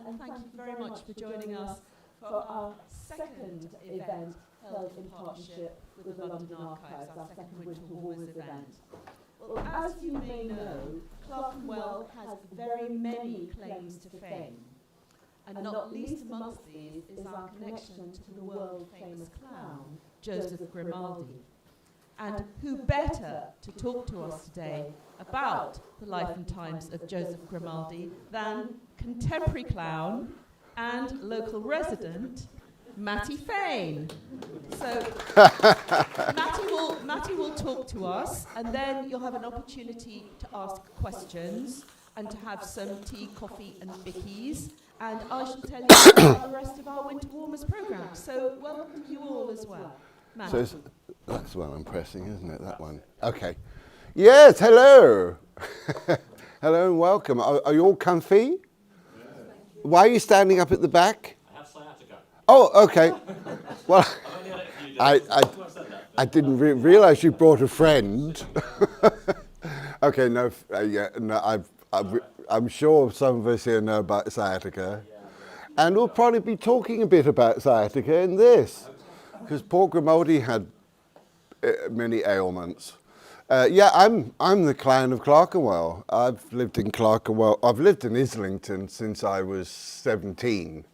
and thank you very much for joining us for our second event held in partnership with the London Archives, our second Winter Wars event. Well, as you may know, Clerkenwell has very many claims to fame, and not least amongst these is our connection to the world-famous clown, Joseph Grimaldi. And who better to talk to us today about the life and times of Joseph Grimaldi than contemporary clown and local resident, Mattie Faint. So Mattie will talk to us, and then you'll have an opportunity to ask questions and to have some tea, coffee and bickies. And I shall tell you about the rest of our Winter Warmers programme. So welcome to you all as well. Mattie. So that's the one I'm pressing, isn't it? That one. Okay. Yes, hello. Hello and welcome. Are you all comfy? Yes. Why are you standing up at the back? I have sciatica. Oh, okay. Well, I didn't realise you brought a friend. Okay, no, I'm sure some of us here know about sciatica. And we'll probably be talking a bit about sciatica in this, because poor Grimaldi had many ailments. I'm the clown of Clerkenwell. I've lived in Clerkenwell. I've lived in Islington since I was 17,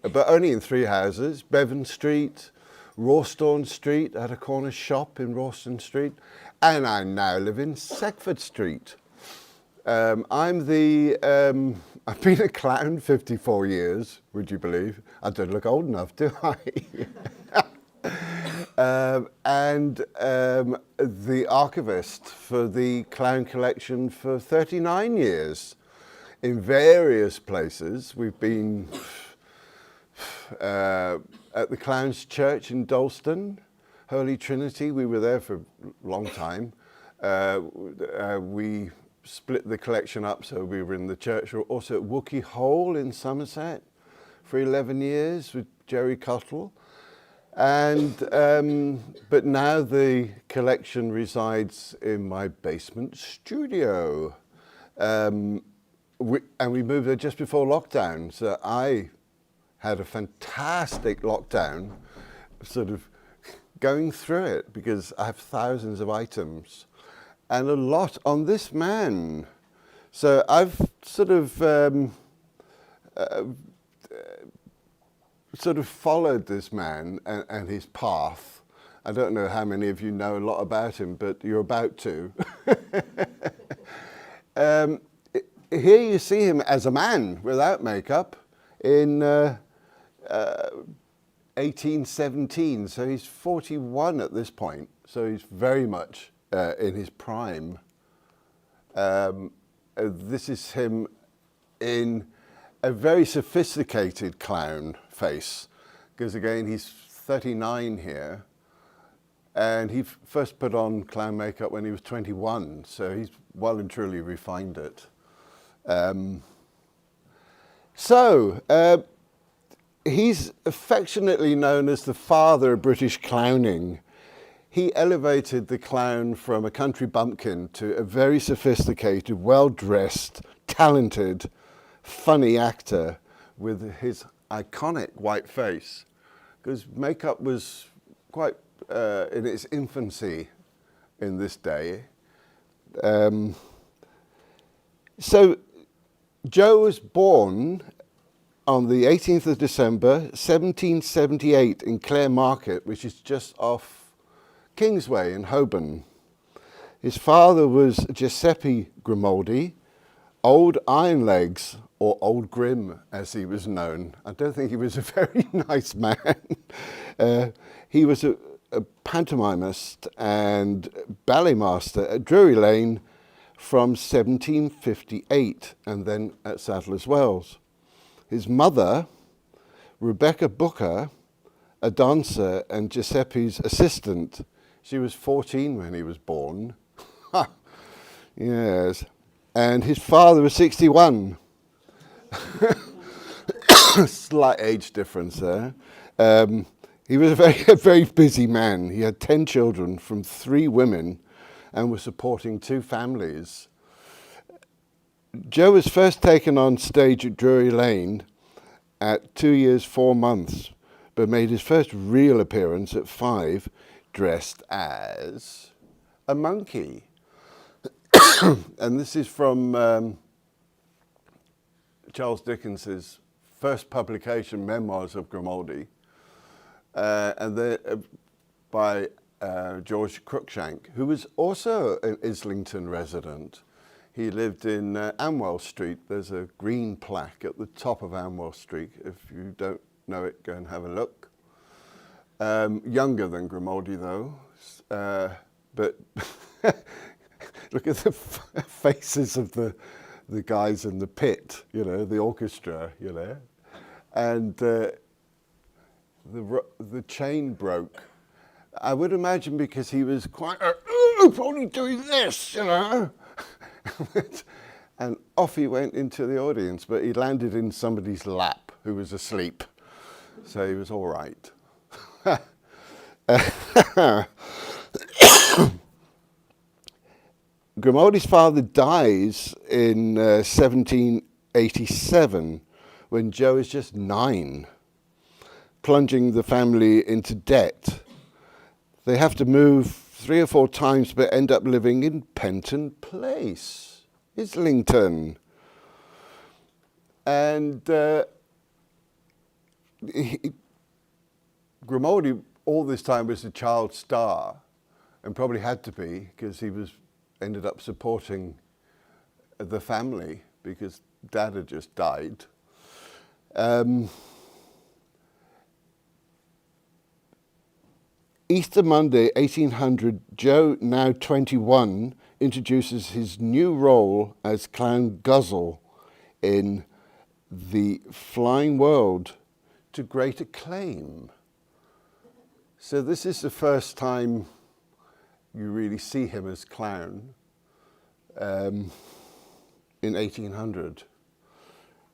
but only in three houses: Bevan Street, Rawstorn Street. I had a corner shop in Rawstorn Street, and I now live in Seckford Street. I've been a clown 54 years. Would you believe? I don't look old enough, do I? And the archivist for the clown collection for 39 years in various places. We've been at the Clown's Church in Dalston, Holy Trinity. We were there for a long time. We split the collection up, so we were in the church. We were also at Wookey Hole in Somerset for 11 years with Jerry Cuttle. And but now the collection resides in my basement studio, and we moved there just before lockdown. So I had a fantastic lockdown, sort of going through it, because I have thousands of items and a lot on this man. So I've sort of followed this man and his path. I don't know how many of you know a lot about him, but you're about to. Here you see him as a man without makeup in 1817. So he's 41 at this point. So he's very much in his prime. This is him in a very sophisticated clown face, because again he's 39 here, and he first put on clown makeup when he was 21, so he's well and truly refined it. He's affectionately known as the father of British clowning. He elevated the clown from a country bumpkin to a very sophisticated, well-dressed, talented, funny actor with his iconic white face, because makeup was quite in its infancy in this day. So Joe was born on the 18th of December 1778 in Clare Market, which is just off Kingsway in Holborn. His father was Giuseppe Grimaldi, Old Iron Legs, or Old Grim, as he was known. I don't think he was a very nice man. He was a pantomimist and ballet master at Drury Lane from 1758, and then at Sadler's Wells. His mother, Rebecca Booker, a dancer and Giuseppe's assistant. She was 14 when he was born. Yes. And his father was 61. Slight age difference there. He was a very busy man. He had 10 children from 3 women and was supporting 2 families. Joe was first taken on stage at Drury Lane at 2 years, 4 months, but made his first real appearance at 5, dressed as a monkey. And this is from Charles Dickens's first publication, Memoirs of Grimaldi, and they're by George Cruikshank, who was also an Islington resident. He lived in Amwell Street. There's a green plaque at the top of Amwell Street. If you don't know it, go and have a look. Younger than Grimaldi, though. But look at the faces of the guys in the pit, you know, the orchestra, you know. And the chain broke. I would imagine because he was quite, probably doing this, you know. And off he went into the audience, but he landed in somebody's lap who was asleep. So he was all right. Grimaldi's father dies in 1787 when Joe is just 9, plunging the family into debt. They have to move 3 or 4 times, but end up living in Penton Place, Islington. And Grimaldi all this time was a child star, and probably had to be, because he ended up supporting the family because Dad had just died. Easter Monday, 1800, Joe, now 21, introduces his new role as Clown Guzzle in The Flying World to great acclaim. So this is the first time you really see him as clown in 1800,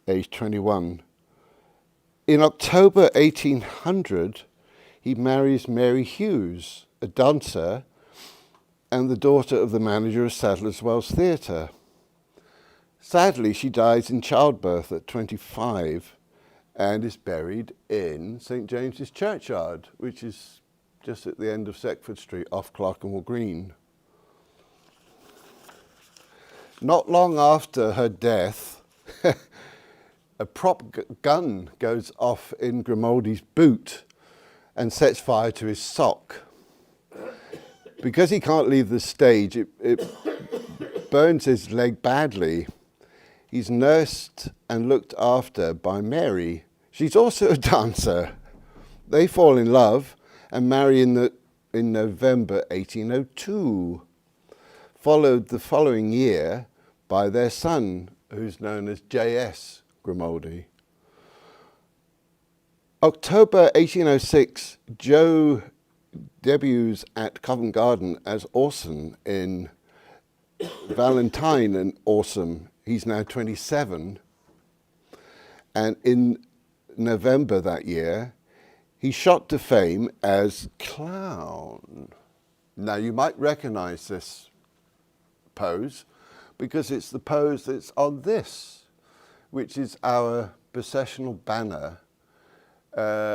age 21. In October 1800, he marries Mary Hughes, a dancer, and the daughter of the manager of Sadler's Wells Theatre. Sadly, she dies in childbirth at 25 and is buried in St. James's Churchyard, which is just at the end of Seckford Street, off Clerkenwell Green. Not long after her death, a prop gun goes off in Grimaldi's boot and sets fire to his sock. Because he can't leave the stage, it burns his leg badly. He's nursed and looked after by Mary. She's also a dancer. They fall in love and marry in November 1802, followed the following year by their son, who's known as J.S. Grimaldi. October 1806, Joe debuts at Covent Garden as Orson in Valentine and Awesome. He's now 27. And in November that year, he shot to fame as Clown. Now, you might recognize this pose because it's the pose that's on this, which is our processional banner,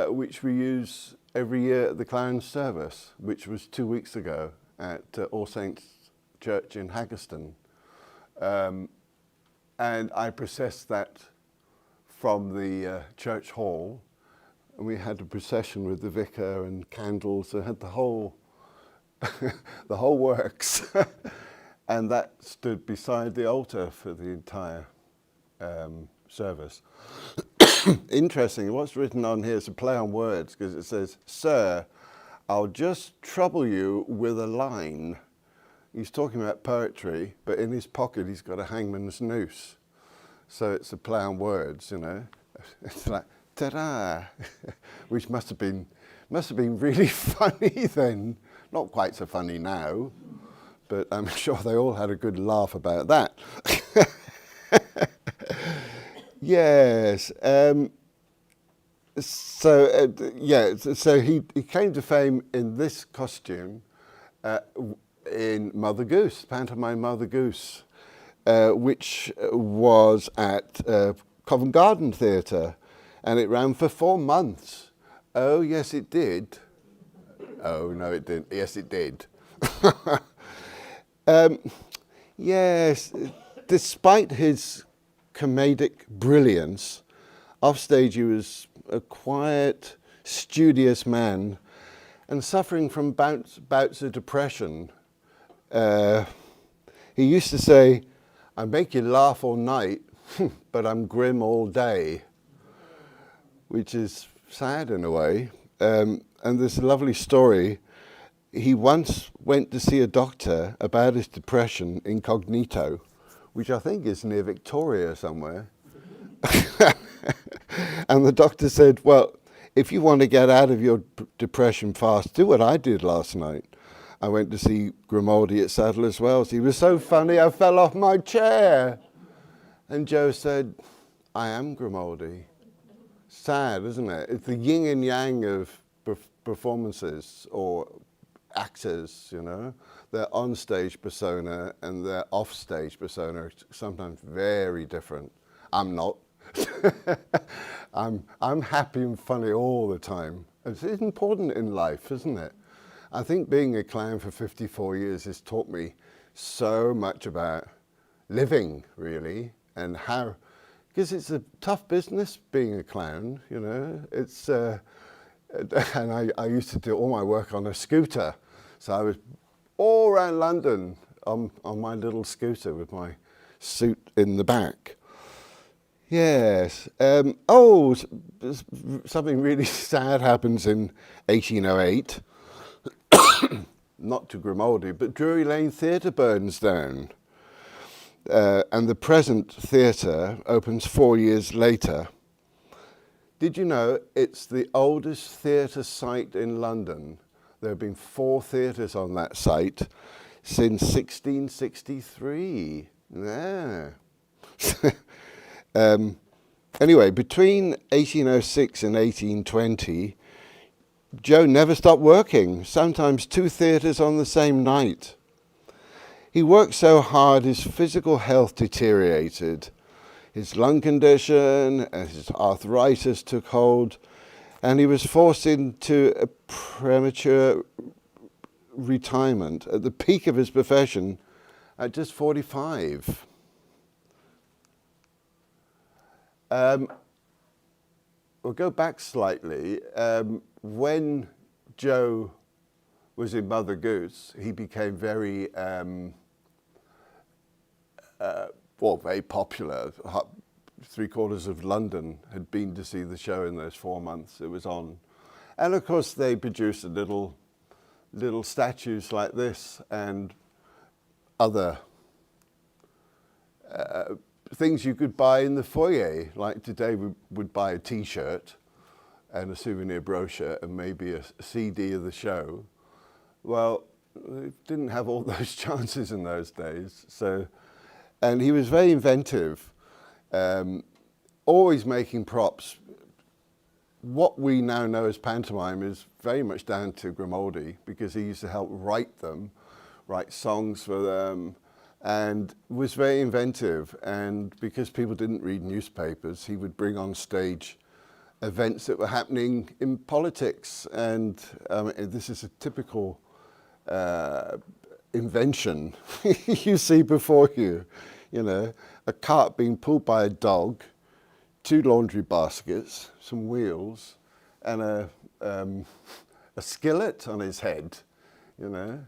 which we use every year at the Clown service, which was 2 weeks ago at All Saints Church in Haggerston. And I processed that from the church hall, and we had a procession with the vicar and candles. I had the whole, the whole works, and that stood beside the altar for the entire service. Interesting, what's written on here is a play on words, because it says, "Sir, I'll just trouble you with a line." He's talking about poetry, but in his pocket he's got a hangman's noose. So it's a play on words, you know. It's like, ta-da, which must have been really funny then. Not quite so funny now, but I'm sure they all had a good laugh about that. Yes. So he came to fame in this costume in Mother Goose, pantomime Mother Goose. which was at Covent Garden Theatre, and it ran for 4 months. Oh, yes, it did. Oh, no, it didn't. Yes, it did. Yes, despite his comedic brilliance, offstage he was a quiet, studious man and suffering from bouts of depression. He used to say, "I make you laugh all night, but I'm grim all day," which is sad in a way. And there's a lovely story. He once went to see a doctor about his depression incognito, which I think is near Victoria somewhere. And the doctor said, "Well, if you want to get out of your depression fast, do what I did last night. I went to see Grimaldi at Sadler's Wells. He was so funny, I fell off my chair." And Joe said, "I am Grimaldi." Sad, isn't it? It's the yin and yang of performances or actors, you know. Their on-stage persona and their off-stage persona are sometimes very different. I'm not. I'm happy and funny all the time. It's important in life, isn't it? I think being a clown for 54 years has taught me so much about living, really, and how, because it's a tough business being a clown, you know. It's and I used to do all my work on a scooter, so I was all around London on my little scooter with my suit in the back. Yes. Something really sad happens in 1808. Not to Grimaldi, but Drury Lane Theatre burns down. And the present theatre opens 4 years later. Did you know it's the oldest theatre site in London? There have been 4 theatres on that site since 1663. Yeah. Anyway, between 1806 and 1820, Joe never stopped working, sometimes 2 theatres on the same night. He worked so hard his physical health deteriorated. His lung condition and his arthritis took hold, and he was forced into a premature retirement at the peak of his profession at just 45. We'll go back slightly. When Joe was in Mother Goose, he became very very popular. 3/4 of London had been to see the show in those 4 months it was on. And of course they produced little statues like this and other things you could buy in the foyer. Like today we would buy a T-shirt and a souvenir brochure and maybe a CD of the show. Well, we didn't have all those chances in those days. And he was very inventive, always making props. What we now know as pantomime is very much down to Grimaldi, because he used to help write them, write songs for them, and was very inventive. And because people didn't read newspapers, he would bring on stage events that were happening in politics. And this is a typical invention you see before you. You know, a cart being pulled by a dog, 2 laundry baskets, some wheels, and a skillet on his head, you know.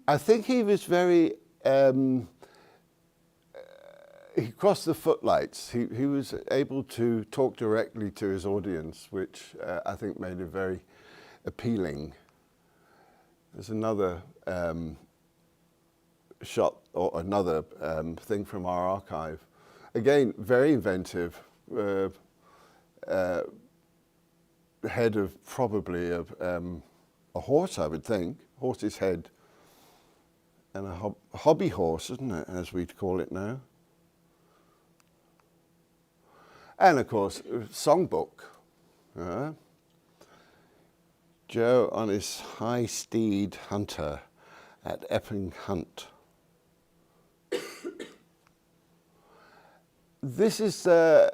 I think he was very, he crossed the footlights. He was able to talk directly to his audience, which I think made it very appealing. There's another shot or another thing from our archive. Again, very inventive. Head of probably a horse, I would think. Horse's head. And a hobby horse, isn't it, as we'd call it now. And of course, songbook. Joe on his high steed Hunter, at Epping Hunt. This is a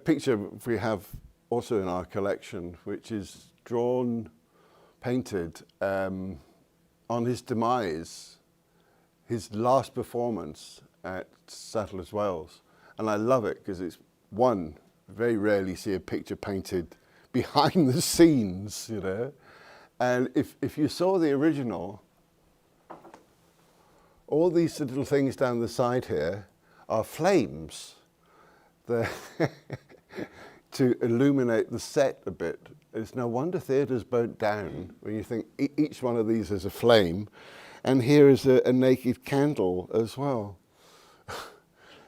picture we have also in our collection, which is drawn, painted on his demise, his last performance at Sadler's Wells. And I love it because it's one, very rarely see a picture painted behind the scenes, you know. And if you saw the original, all these little things down the side here are flames to illuminate the set a bit. It's no wonder theatres burnt down when you think each one of these is a flame, and here is a naked candle as well.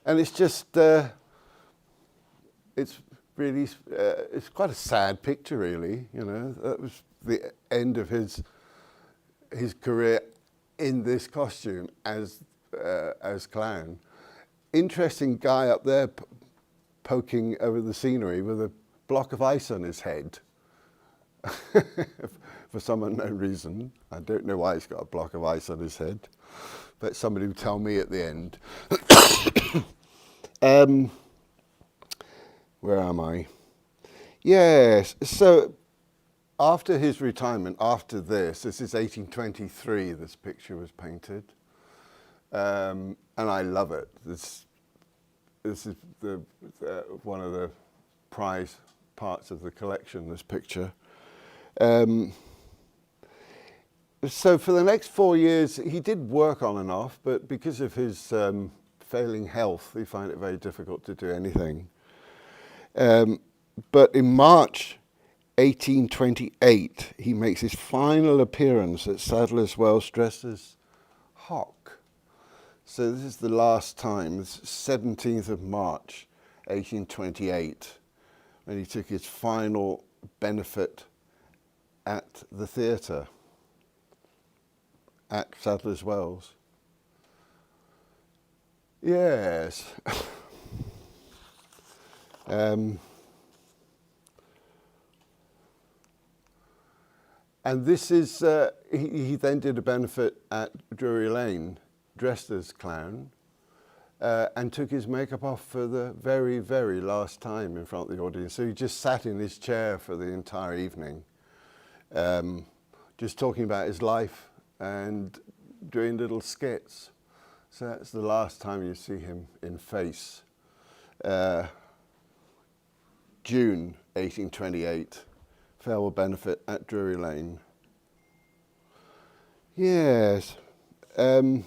And it's just, it's really, it's quite a sad picture, really. You know, that was the end of his career in this costume as clown. Interesting guy up there poking over the scenery with a block of ice on his head for some unknown reason. I don't know why he's got a block of ice on his head, but somebody will tell me at the end. Where am I? Yes, so after his retirement, after this is 1823, this picture was painted. And I love it. This is one of the prize parts of the collection, this picture. So for the next 4 years, he did work on and off, but because of his failing health, he found it very difficult to do anything. But in March 1828, he makes his final appearance at Sadler's Wells dressed as Hock. So this is the last time, it's 17th of March, 1828, when he took his final benefit at the theatre at Sadler's Wells. Yes. And this is, he then did a benefit at Drury Lane, dressed as clown, and took his makeup off for the very, very last time in front of the audience. So he just sat in his chair for the entire evening, just talking about his life and doing little skits. So that's the last time you see him in face. June 1828, farewell benefit at Drury Lane. Yes. A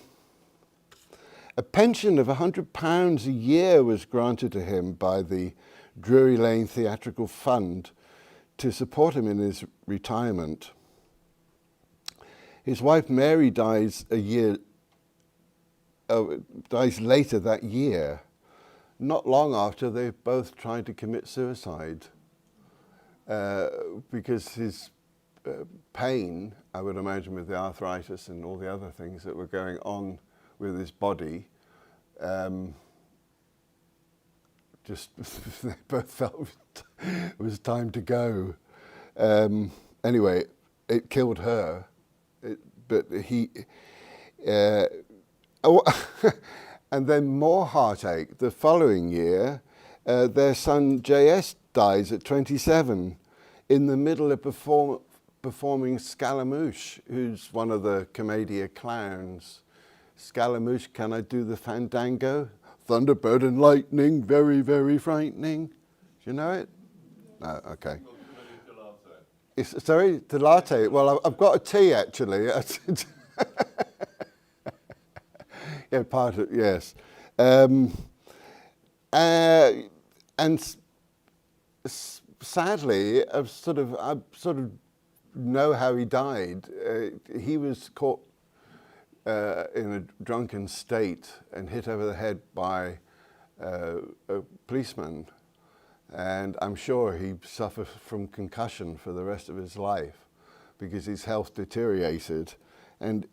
pension of £100 a year was granted to him by the Drury Lane Theatrical Fund to support him in his retirement. His wife Mary dies later that year. Not long after, they both tried to commit suicide because his pain, I would imagine, with the arthritis and all the other things that were going on with his body, just they both felt it was time to go. Anyway, it killed her, but he. And then more heartache. The following year, their son J.S. dies at 27 in the middle of performing Scaramouche, who's one of the Commedia clowns. Scaramouche, can I do the fandango? Thunderbird and lightning, very, very frightening. Do you know it? No, okay. Sorry, the latte. Well, I've got a tea actually. Yeah, part of yes, and sadly, I sort of know how he died. He was caught in a drunken state and hit over the head by a policeman, and I'm sure he suffered from concussion for the rest of his life because his health deteriorated, and.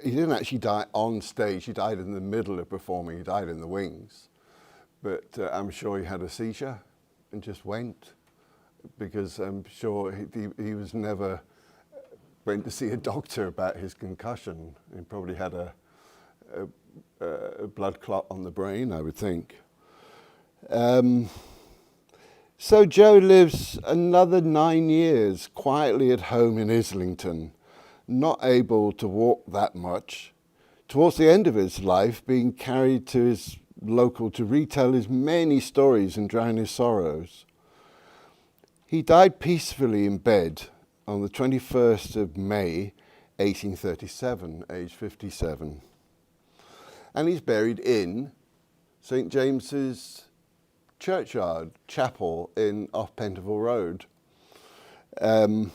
He didn't actually die on stage, he died in the middle of performing, he died in the wings. But I'm sure he had a seizure and just went, because I'm sure he was never went to see a doctor about his concussion. He probably had a blood clot on the brain, I would think. So Joe lives another 9 years quietly at home in Islington, not able to walk that much. Towards the end of his life, being carried to his local to retell his many stories and drown his sorrows. He died peacefully in bed on the 21st of May, 1837, aged 57. And he's buried in St. James's Churchyard, chapel off Pentonville Road. And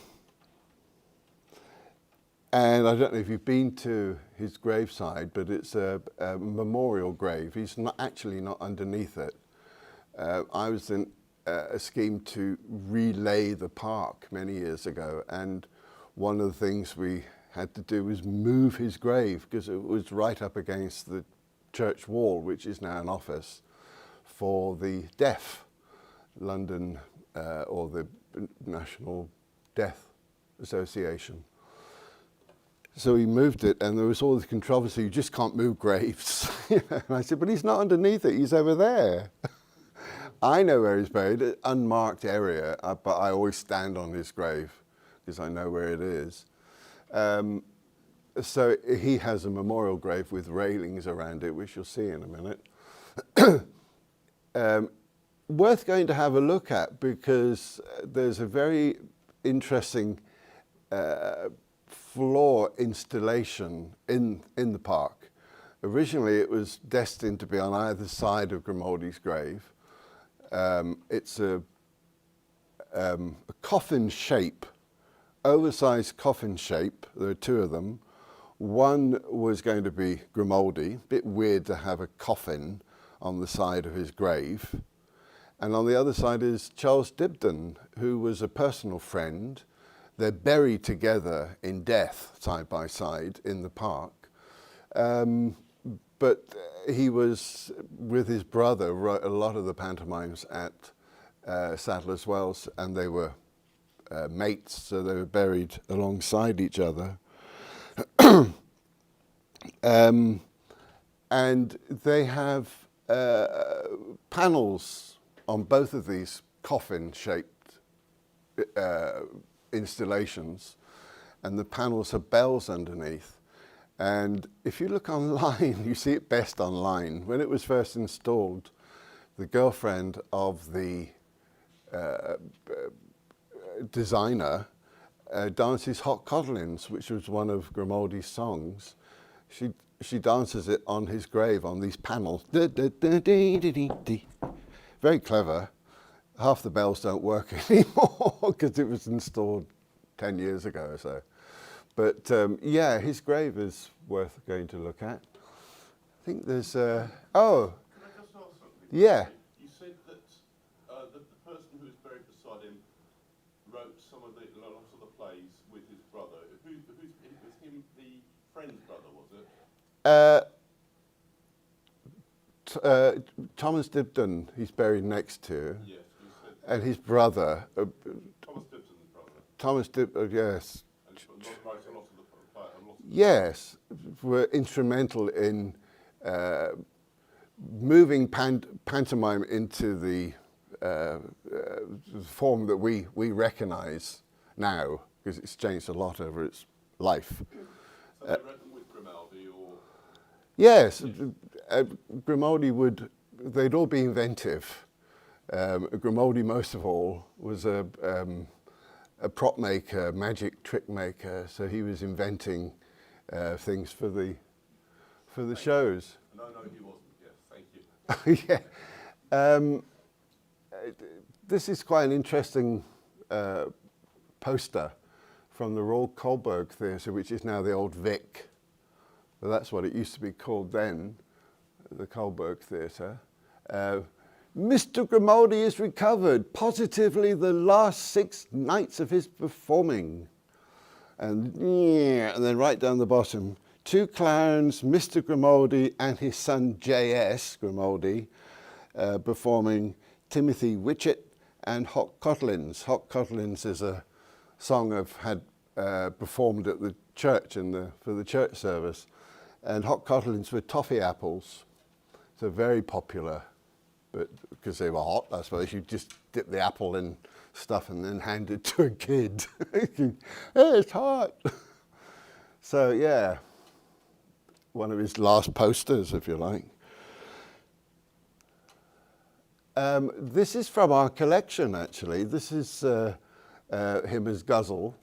I don't know if you've been to his graveside, but it's a memorial grave. He's not underneath it. I was in a scheme to relay the park many years ago, and one of the things we had to do was move his grave because it was right up against the church wall, which is now an office for the deaf, London, or the National Deaf Association. So he moved it, and there was all this controversy, you just can't move graves. And I said, but he's not underneath it, he's over there. I know where he's buried, an unmarked area, but I always stand on his grave because I know where it is. So he has a memorial grave with railings around it, which you'll see in a minute. Worth going to have a look at because there's a very interesting floor installation in the park. Originally it was destined to be on either side of Grimaldi's grave. It's a coffin shape, oversized coffin shape. There are two of them. One was going to be Grimaldi, a bit weird to have a coffin on the side of his grave. And on the other side is Charles Dibdin, who was a personal friend. They're buried together in death, side by side, in the park. But he was, with his brother, wrote a lot of the pantomimes at Sadler's Wells, and they were mates, so they were buried alongside each other. And they have panels on both of these coffin-shaped installations, and the panels have bells underneath. And if you look online, you see it best online. When it was first installed, the girlfriend of the designer dances Hot Codlins, which was one of Grimaldi's songs. She dances it on his grave on these panels. Very clever. Half the bells don't work anymore because it was installed 10 years ago or so. But yeah, his grave is worth going to look at. I think there's oh. Can I just ask something? Yeah. You said that the person who was buried beside him wrote lots of the plays with his brother. Was him the friend's brother, was it? Thomas Dibdin, he's buried next to. Yes, you said. And his brother. Thomas Dibdin's brother. Thomas Dibdin, yes. And writes a lot of the play. Yes, were instrumental in moving pantomime into the form that we recognise now, because it's changed a lot over its life. So they wrote them with Grimaldi, or? Yes, Grimaldi they'd all be inventive. Grimaldi, most of all, was a prop maker, magic trick maker, so he was inventing things for the shows. No, he wasn't. Yes, thank you. Yeah. This is quite an interesting poster from the Royal Coburg Theatre, which is now the Old Vic. Well, that's what it used to be called then, the Coburg Theatre. Mr. Grimaldi is recovered, positively the last 6 nights of his performing. And then right down the bottom, 2 clowns, Mr. Grimaldi and his son J.S. Grimaldi, performing Timothy Witchett and Hot Codlins. Hot Codlins is a song I've had performed at the church for the church service. And hot codlings were toffee apples, so very popular, but because they were hot, I suppose, you just dip the apple in stuff and then hand it to a kid. Hey, it's hot. So yeah, one of his last posters, if you like. This is from our collection, actually. This is him as Guzzle.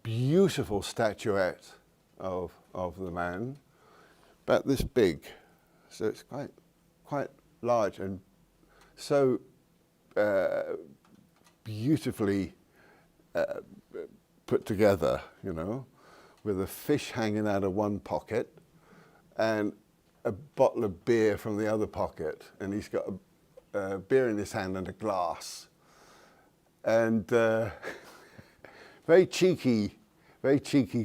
Beautiful statuette of the man, about this big, so it's quite large and so beautifully put together, you know, with a fish hanging out of one pocket and a bottle of beer from the other pocket, and he's got a beer in his hand and a glass, and very cheeky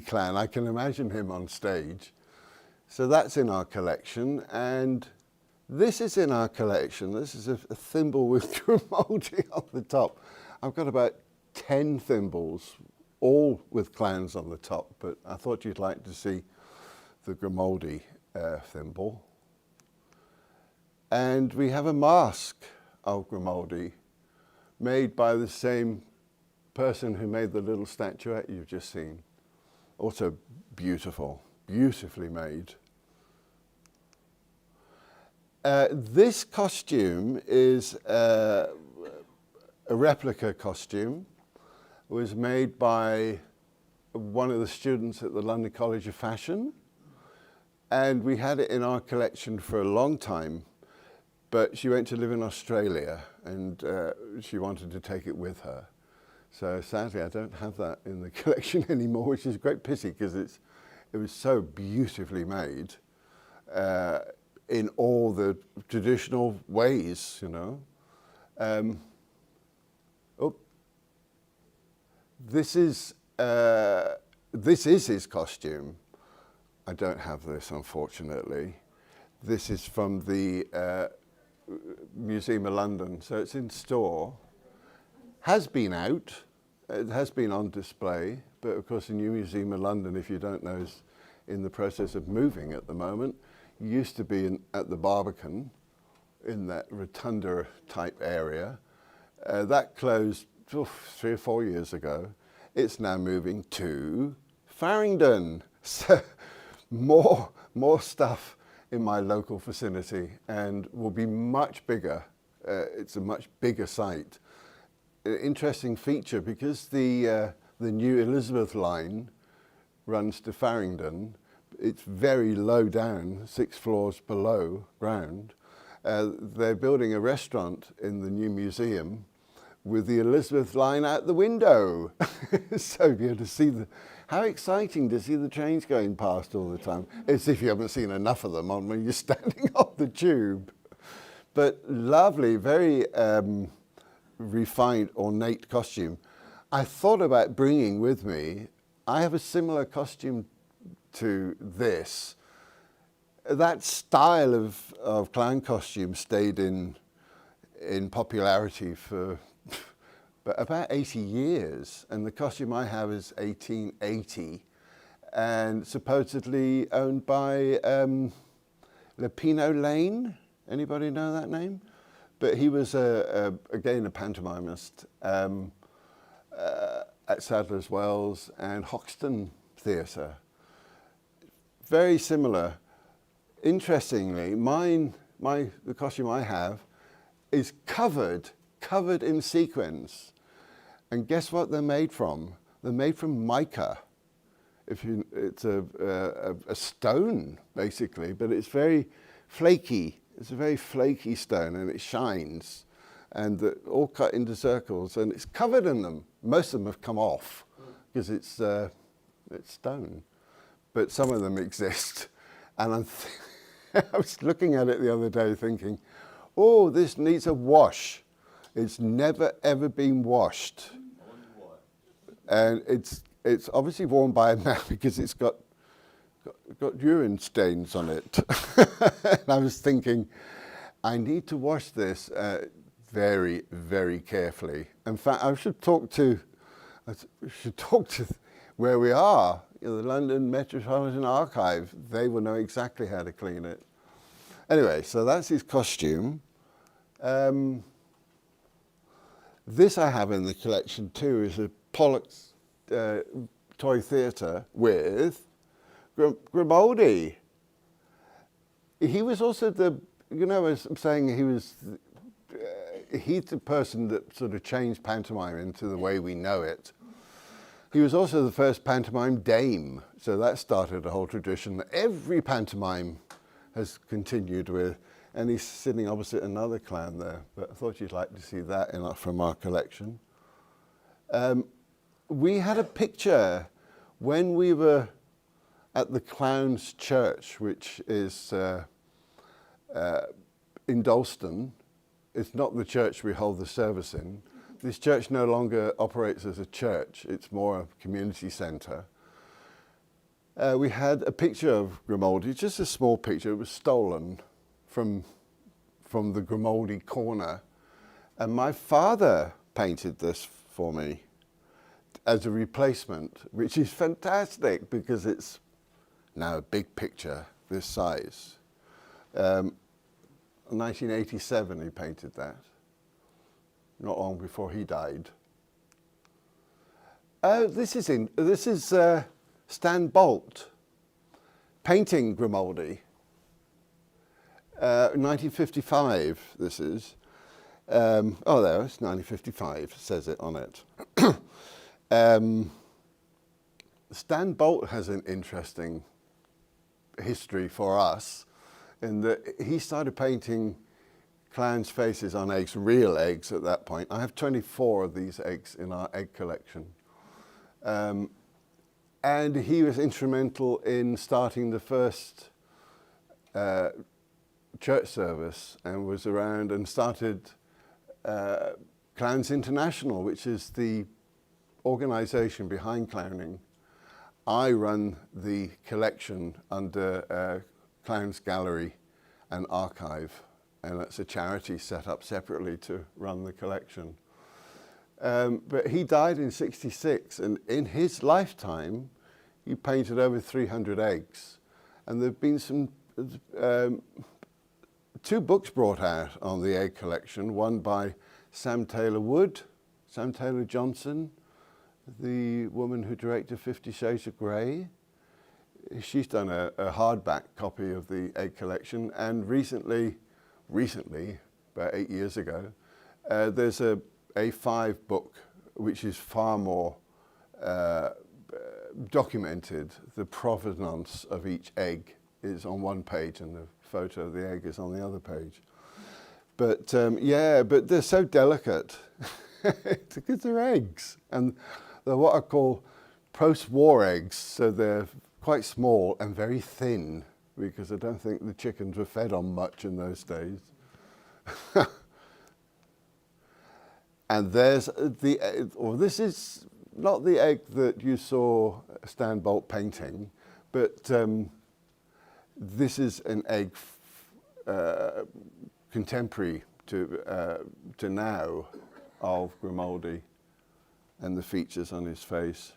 clown. I can imagine him on stage. So that's in our collection, and this is in our collection. This is a thimble with Grimaldi on the top. I've got about 10 thimbles, all with clowns on the top, but I thought you'd like to see the Grimaldi thimble. And we have a mask of Grimaldi made by the same person who made the little statuette you've just seen. Also beautiful, beautifully made. This costume is a replica costume. It was made by one of the students at the London College of Fashion, and we had it in our collection for a long time, but she went to live in Australia and she wanted to take it with her. So sadly, I don't have that in the collection anymore, which is a great pity because it was so beautifully made in all the traditional ways, you know. This is his costume. I don't have this, unfortunately. This is from the Museum of London, so it's in store. Has been out, it has been on display, but of course the New Museum of London, if you don't know, is in the process of moving at the moment. Used to be at the Barbican, in that rotunda type area. That closed 3 or 4 years ago. It's now moving to Farringdon. So more stuff in my local vicinity, and will be much bigger. It's a much bigger site. Interesting feature, because the new Elizabeth line runs to Farringdon. It's very low down, 6 floors below ground. They're building a restaurant in the new museum with the Elizabeth line out the window. So you're able to see how exciting to see the trains going past all the time. It's if you haven't seen enough of them on when you're standing on the tube. But lovely, very refined, ornate costume. I thought about bringing with me, I have a similar costume to this. That style of clown costume stayed in popularity for about 80 years, and the costume I have is 1880, and supposedly owned by Lupino Lane. Anybody know that name? But he was again a pantomimist at Sadler's Wells and Hoxton Theatre. Very similar. Interestingly, the costume I have is covered in sequins. And guess what they're made from? They're made from mica. It's a stone, basically, but it's very flaky. It's a very flaky stone, and it shines, and all cut into circles, and it's covered in them. Most of them have come off because it's stone, but some of them exist. And I was looking at it the other day thinking, oh, this needs a wash. It's never ever been washed. And it's obviously worn by a man because it's got urine stains on it. And I was thinking, I need to wash this very, very carefully. In fact, I should talk to We should talk to where we are, the London Metropolitan Archive. They will know exactly how to clean it. Anyway, so that's his costume. This I have in the collection too, is a Pollock's toy theatre with Grimaldi. He was also as I'm saying, he's the person that sort of changed pantomime into the way we know it. He was also the first pantomime dame, so that started a whole tradition that every pantomime has continued with, and he's sitting opposite another clown there, but I thought you'd like to see that from our collection. We had a picture when we were at the Clown's Church, which is in Dalston. It's not the church we hold the service in. This church no longer operates as a church, it's more a community centre. We had a picture of Grimaldi, just a small picture. It was stolen from the Grimaldi corner. And my father painted this for me as a replacement, which is fantastic because it's now a big picture this size. 1987 he painted that, not long before he died. This is Stan Bolt painting Grimaldi. 1955 this is. There, it's 1955, says it on it. Stan Bolt has an interesting history for us in that he started painting clowns' faces on eggs, real eggs at that point. I have 24 of these eggs in our egg collection. And he was instrumental in starting the first church service and was around and started Clowns International, which is the organisation behind clowning. I run the collection under Clowns Gallery and Archive, and that's a charity set up separately to run the collection. But he died in '66, and in his lifetime, he painted over 300 eggs. And there have been some two books brought out on the egg collection, one by Sam Taylor Johnson, the woman who directed 50 Shades of Grey. She's done a hardback copy of the egg collection, and recently, about 8 years ago, there's a A5 book which is far more documented. The provenance of each egg is on one page and the photo of the egg is on the other page. But but they're so delicate because they're eggs, and they're what I call post-war eggs, so they're quite small and very thin, because I don't think the chickens were fed on much in those days. And there's this is not the egg that you saw Stan Bolt painting, but this is an egg contemporary to now of Grimaldi and the features on his face.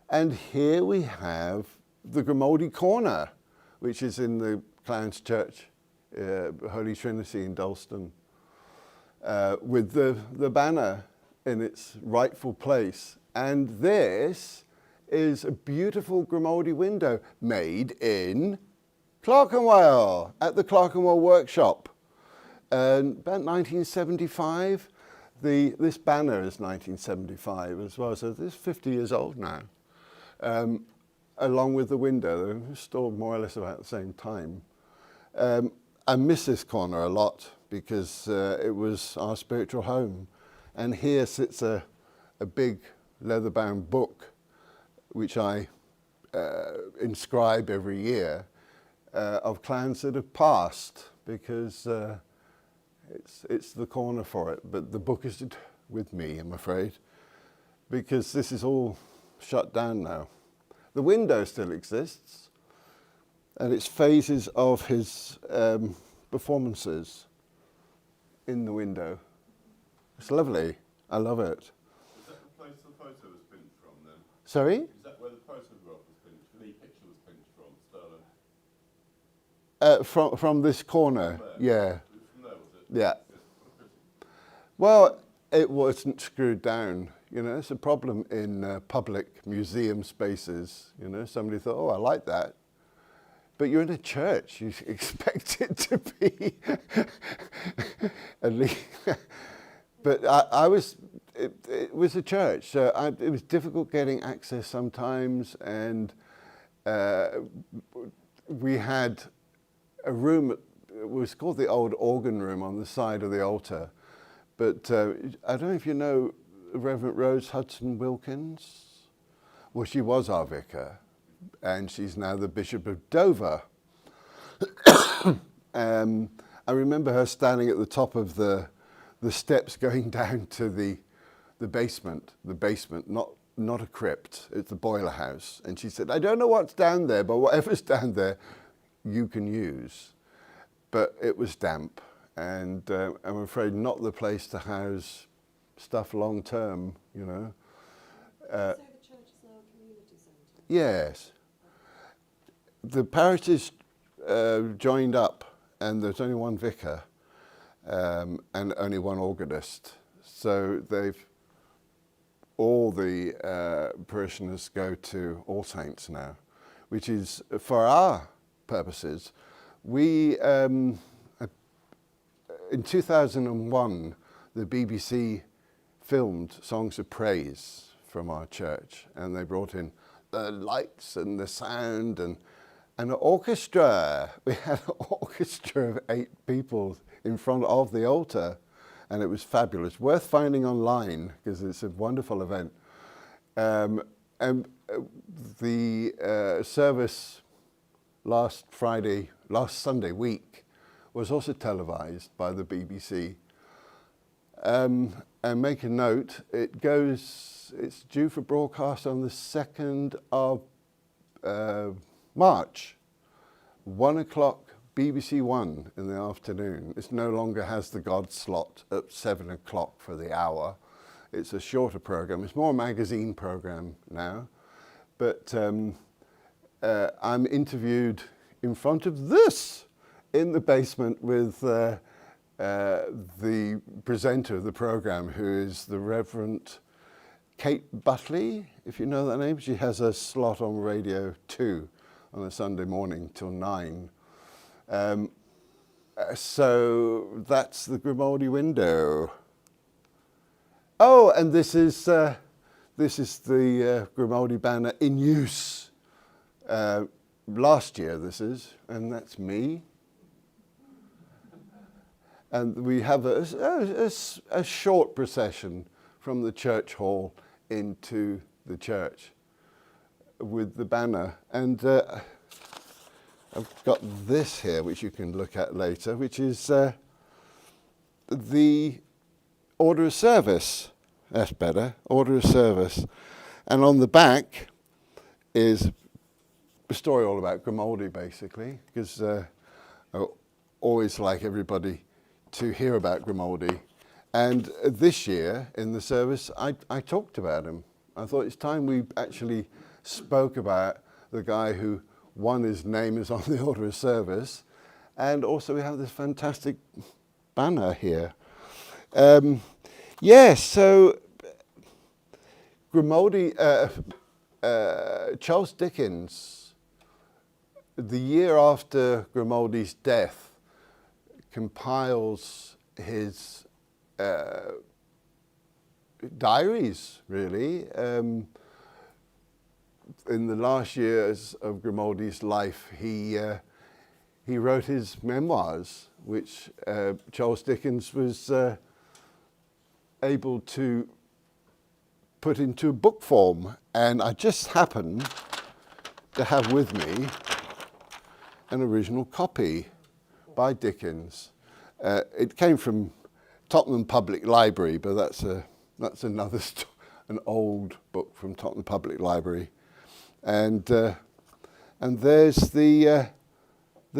And here we have the Grimaldi Corner, which is in the Clown's Church, Holy Trinity in Dalston, with the banner in its rightful place. And this is a beautiful Grimaldi window made in Clerkenwell, at the Clerkenwell workshop. About 1975, this banner is 1975 as well, so this is 50 years old now. Along with the window, they were stored more or less about the same time. I miss this corner a lot because it was our spiritual home. And here sits a big leather-bound book, which I inscribe every year, of clowns that have passed, because it's the corner for it. But the book is with me, I'm afraid, because this is all shut down now. The window still exists, and it's phases of his performances in the window. It's lovely. I love it. Sorry? Is that where the photograph was finished? The picture was finished from, Stirling? From this corner, From there? yeah. From there, was it? Yeah. Well, it wasn't screwed down. You know, it's a problem in public museum spaces. You know, somebody thought, oh, I like that. But you're in a church. You expect it to be at least. But it was a church. So it was difficult getting access sometimes. And we had a room, it was called the old organ room on the side of the altar. But I don't know if you know Reverend Rose Hudson Wilkins. Well, she was our vicar, and she's now the Bishop of Dover. I remember her standing at the top of the steps going down to the basement, not a crypt, it's the boiler house. And she said, I don't know what's down there, but whatever's down there, you can use. But it was damp, and I'm afraid not the place to house stuff long term, you know. So the church is now a community centre? Yes. The parishes joined up, and there's only one vicar and only one organist. So all the parishioners go to All Saints now, which is, for our purposes, we, in 2001, the BBC filmed Songs of Praise from our church, and they brought in the lights and the sound and an orchestra. We had an orchestra of 8 people in front of the altar, and it was fabulous. Worth finding online because it's a wonderful event. And the service last Sunday week was also televised by the BBC. And make a note, it's due for broadcast on the 2nd of March, 1 o'clock, BBC One in the afternoon. It no longer has the God slot at 7 o'clock for the hour. It's a shorter program. It's more a magazine program now. But I'm interviewed in front of this in the basement with the presenter of the program, who is the Reverend Kate Butley, if you know that name. She has a slot on Radio 2 on a Sunday morning till 9. So that's the Grimaldi window. Oh, and this is the Grimaldi banner in use last year. This is, and that's me. And we have a short procession from the church hall into the church with the banner. And I've got this here, which you can look at later, which is the Order of Service. That's better, Order of Service. And on the back is a story all about Grimaldi, basically, because I always like everybody to hear about Grimaldi. And this year in the service, I talked about him. I thought it's time we actually spoke about the guy who, one, his name is on the Order of Service, and also we have this fantastic banner here. Yes, so Grimaldi, Charles Dickens, the year after Grimaldi's death, compiles his diaries, really. In the last years of Grimaldi's life, he wrote his memoirs, which Charles Dickens was able to put into book form. And I just happen to have with me an original copy by Dickens. It came from Tottenham Public Library, but that's another an old book from Tottenham Public Library. And there's the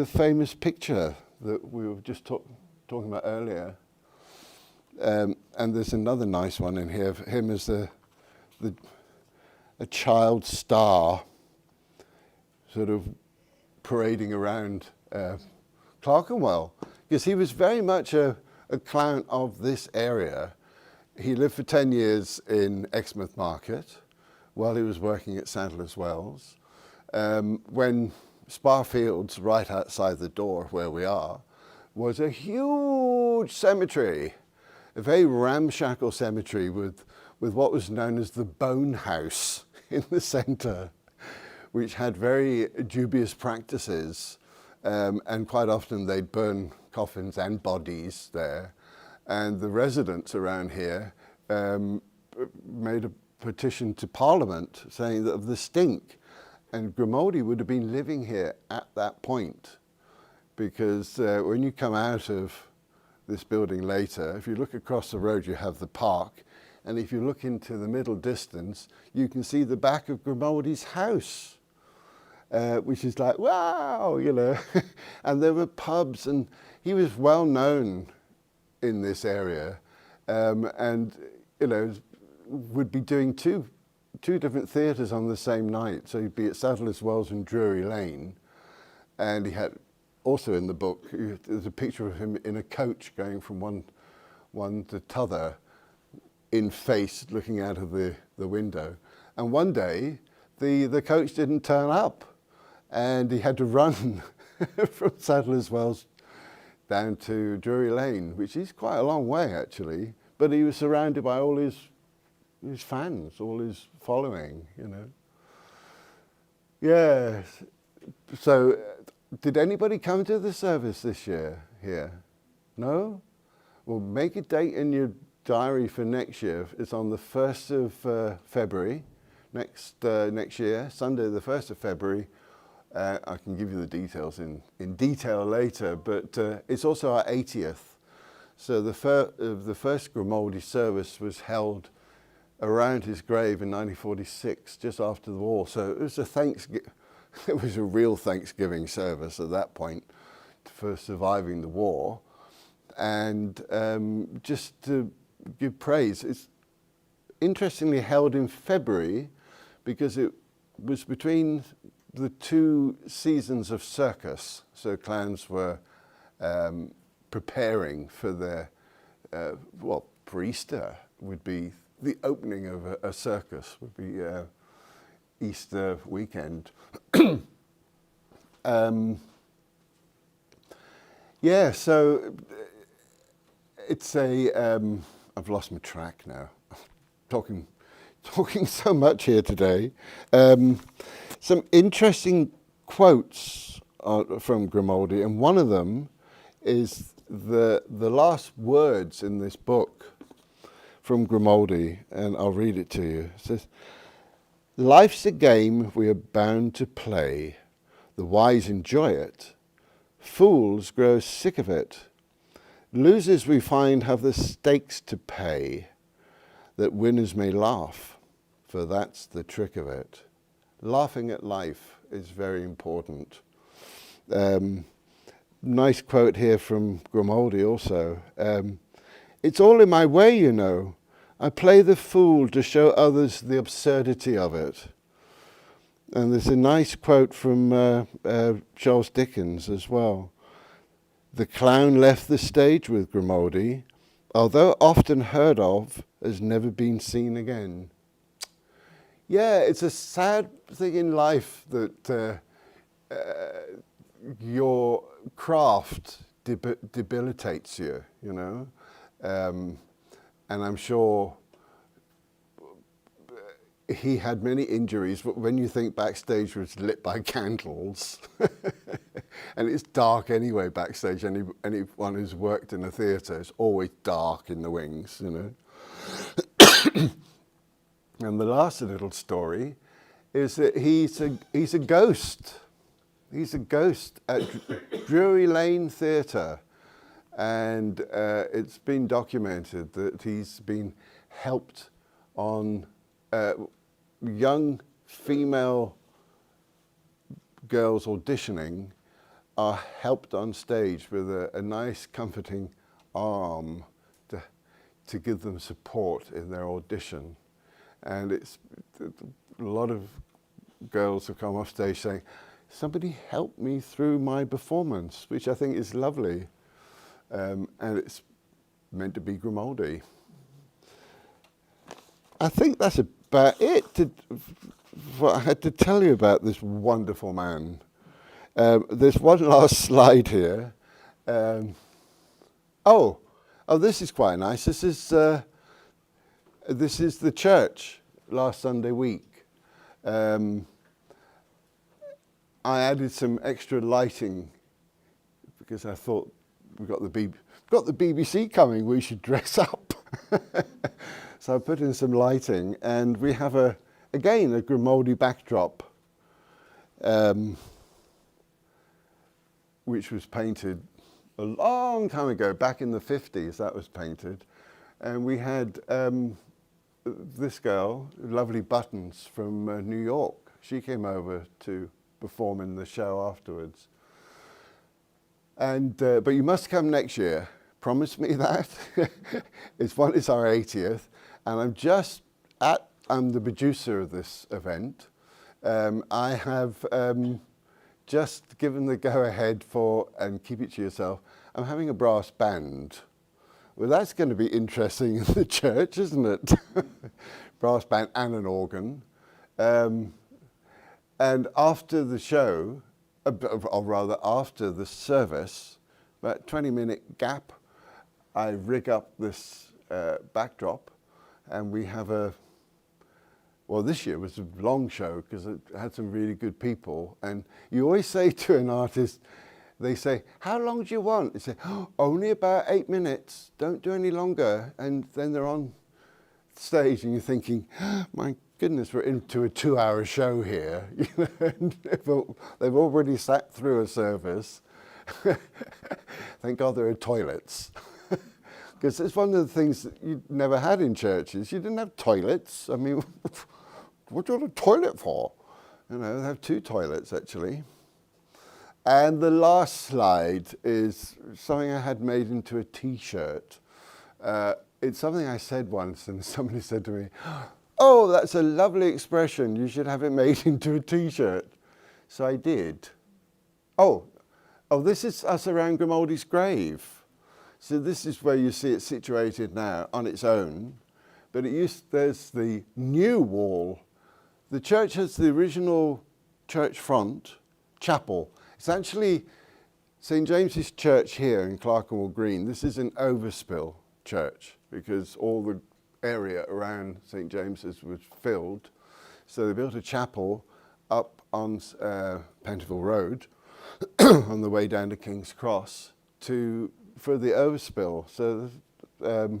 famous picture that we were just talking about earlier. And there's another nice one in here of him as a child star sort of parading around Clerkenwell, because he was very much a clown of this area. He lived for 10 years in Exmouth Market while he was working at Sadler's Wells. When Spa Fields, right outside the door where we are, was a huge cemetery, a very ramshackle cemetery with what was known as the Bone House in the centre, which had very dubious practices, and quite often they'd burn coffins and bodies there. And the residents around here made a petition to Parliament saying that of the stink. And Grimaldi would have been living here at that point, because when you come out of this building later, if you look across the road, you have the park. And if you look into the middle distance, you can see the back of Grimaldi's house, which is like, wow, you know. And there were pubs, and he was well known in this area, and, you know, would be doing two different theatres on the same night. So he'd be at Sadler's Wells and Drury Lane, and he had also in the book, there's a picture of him in a coach going from one to t'other, in face, looking out of the window. And one day, the coach didn't turn up, and he had to run from Sadler's Wells down to Drury Lane, which is quite a long way actually, but he was surrounded by all his fans, all his following, you know. Yes. So, did anybody come to the service this year here? No? Well, make a date in your diary for next year. It's on the 1st of February, next year, Sunday the 1st of February. I can give you the details in detail later, but it's also our 80th. So the first Grimaldi service was held around his grave in 1946, just after the war. So it was it was a real Thanksgiving service at that point for surviving the war. And just to give praise, it's interestingly held in February because it was between the two seasons of circus. So clowns were preparing for their, for Easter would be the opening of a circus, would be Easter weekend. Yeah, so it's I've lost my track now. Talking so much here today. Some interesting quotes from Grimaldi, and one of them is the last words in this book from Grimaldi, and I'll read it to you. It says, "Life's a game we are bound to play. The wise enjoy it. Fools grow sick of it. Losers we find have the stakes to pay, that winners may laugh, for that's the trick of it." Laughing at life is very important. Nice quote here from Grimaldi also. "It's all in my way, you know. I play the fool to show others the absurdity of it." And there's a nice quote from Charles Dickens as well. "The clown left the stage with Grimaldi, although often heard of, has never been seen again." Yeah, it's a sad thing in life that your craft debilitates you, you know. And I'm sure he had many injuries, but when you think backstage was lit by candles, and it's dark anyway backstage, anyone who's worked in a theatre, it's always dark in the wings, you know. And the last little story is that he's a ghost. He's a ghost at Drury Lane Theatre, and it's been documented that he's been helped on young female girls auditioning are helped on stage with a nice comforting arm to give them support in their audition. And it's a lot of girls have come off stage saying, somebody help me through my performance, which I think is lovely. And it's meant to be Grimaldi. I think that's about it, what I had to tell you about this wonderful man. There's one last slide here. Oh, this is quite nice. This is the church last Sunday week. I added some extra lighting because I thought we've got the BBC coming, we should dress up. So I put in some lighting, and we have again a Grimaldi backdrop, which was painted a long time ago, back in the 50s. That was painted, and we had this girl, lovely Buttons from New York. She came over to perform in the show afterwards. And but you must come next year. Promise me that. It's our 80th, and I'm the producer of this event. I have just given the go-ahead for, and keep it to yourself, I'm having a brass band. Well, that's going to be interesting in the church, isn't it? Brass band and an organ. And after the show, or rather after the service, about 20-minute gap, I rig up this backdrop, and we have well, this year was a long show because it had some really good people. And you always say to an artist, they say, how long do you want? They say, oh, only about 8 minutes, don't do any longer. And then they're on stage and you're thinking, oh, my goodness, we're into a 2-hour show here. You know, and they've already sat through a service. Thank God there are toilets. Because it's one of the things that you never had in churches. You didn't have toilets. I mean, what do you want a toilet for? You know, they have 2 toilets actually. And the last slide is something I had made into a T-shirt. It's something I said once, and somebody said to me, oh, that's a lovely expression. You should have it made into a T-shirt. So I did. Oh, this is us around Grimaldi's grave. So this is where you see it situated now on its own. But there's the new wall. The church has the original church front, chapel. It's actually St. James's Church here in Clerkenwell Green. This is an overspill church because all the area around St. James's was filled. So they built a chapel up on Pentonville Road on the way down to King's Cross for the overspill. So there's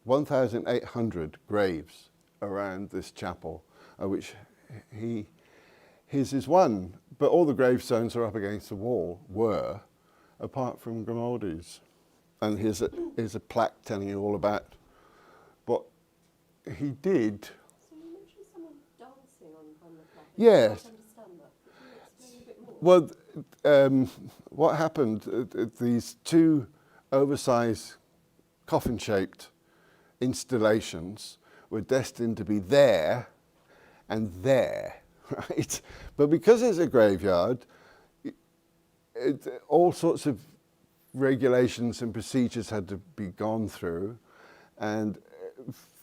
1,800 graves around this chapel, which his is one, but all the gravestones are up against the wall, apart from Grimaldi's. And here's a plaque telling you all about what he did. So you mentioned someone dancing on the plaque. Yes. I don't understand that. Could you explain a bit more? Well, what happened, these 2 oversized coffin-shaped installations were destined to be there and there, right? But because it's a graveyard, all sorts of regulations and procedures had to be gone through, and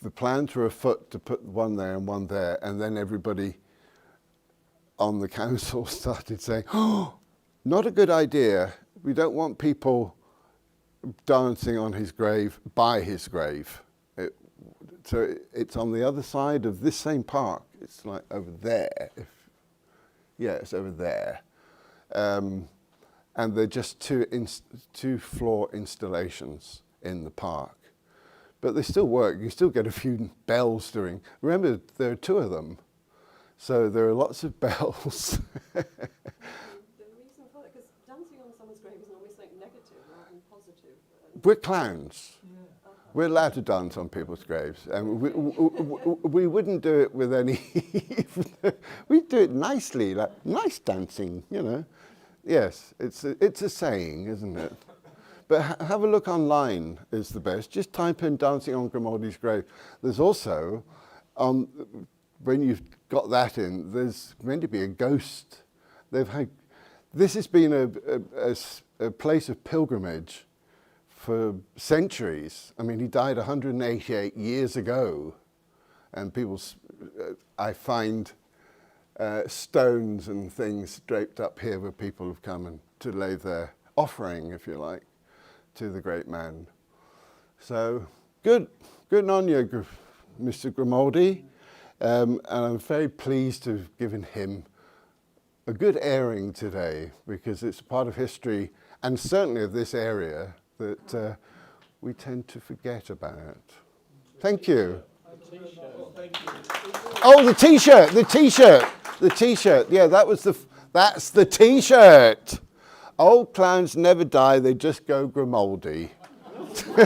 the plans were afoot to put one there and one there, and then everybody on the council started saying, oh, not a good idea. We don't want people dancing on his grave, by his grave. So it's on the other side of this same park. It's like over there. It's over there. And they're just 2 floor installations in the park. But they still work. You still get a few bells during. Remember, there are 2 of them. So there are lots of bells. The reason for it, because dancing on someone's grave is always like negative rather than positive. We're clowns. Yeah. We're allowed to dance on people's graves, and we wouldn't do it with any. We'd do it nicely, like nice dancing, you know. Yes, it's a saying, isn't it? But have a look online is the best. Just type in Dancing on Grimaldi's Grave. There's also, when you've got that in, there's meant to be a ghost. This has been a place of pilgrimage for centuries. I mean, he died 188 years ago, and I find stones and things draped up here where people have come and to lay their offering, if you like, to the great man. So good on you, Mr. Grimaldi, and I'm very pleased to have given him a good airing today, because it's a part of history, and certainly of this area, that we tend to forget about. Thank you. Oh, the T-shirt. Yeah, that's the T-shirt. Old clowns never die, they just go Grimaldi. So can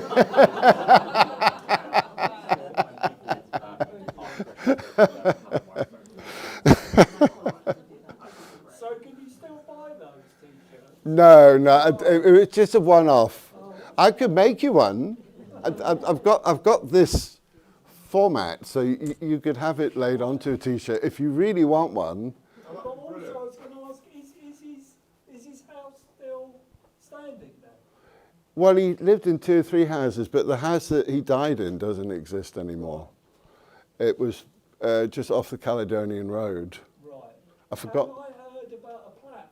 you still buy those T-shirts? No, it's just a one-off. I could make you one. I've got this format, so you could have it laid onto a T-shirt if you really want one. But also, I was going to ask, is his house still standing there? Well, he lived in 2 or 3 houses, but the house that he died in doesn't exist anymore. It was just off the Caledonian Road. Right. I forgot. Have I heard about a plaque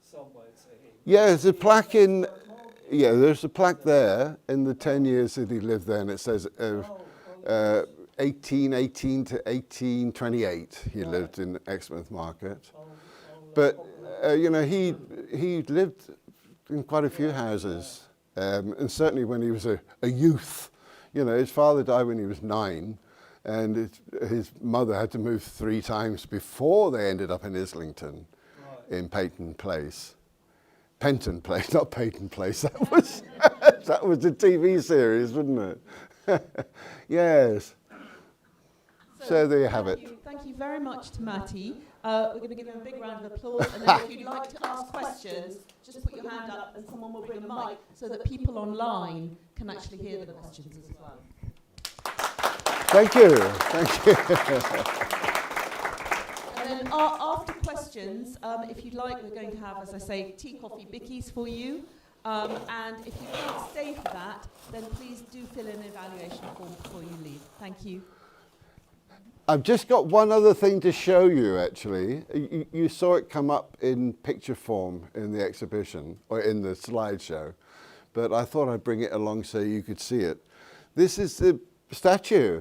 somewhere to him? Yeah, there's a plaque there's a plaque there in the 10 years that he lived there, and it says 1818 to 1828 he lived in Exmouth Market. But he lived in quite a few houses, and certainly when he was a youth. His father died when he was 9, and his mother had to move 3 times before they ended up in Islington, in Penton Place, not Peyton Place. That was a TV series, wasn't it? Yes. So there you have it. Thank you very much to Mattie. We're going to give him a big round of applause, and then if you'd like to ask questions, just put your hand up and someone will bring a mic so that people online can actually hear the questions as well. Thank you. And then after questions, if you'd like, we're going to have, as I say, tea, coffee, bickies for you. And if you can't stay for that, then please do fill in an evaluation form before you leave. Thank you. I've just got one other thing to show you, actually. You saw it come up in picture form in the exhibition, or in the slideshow, but I thought I'd bring it along so you could see it. This is the statue.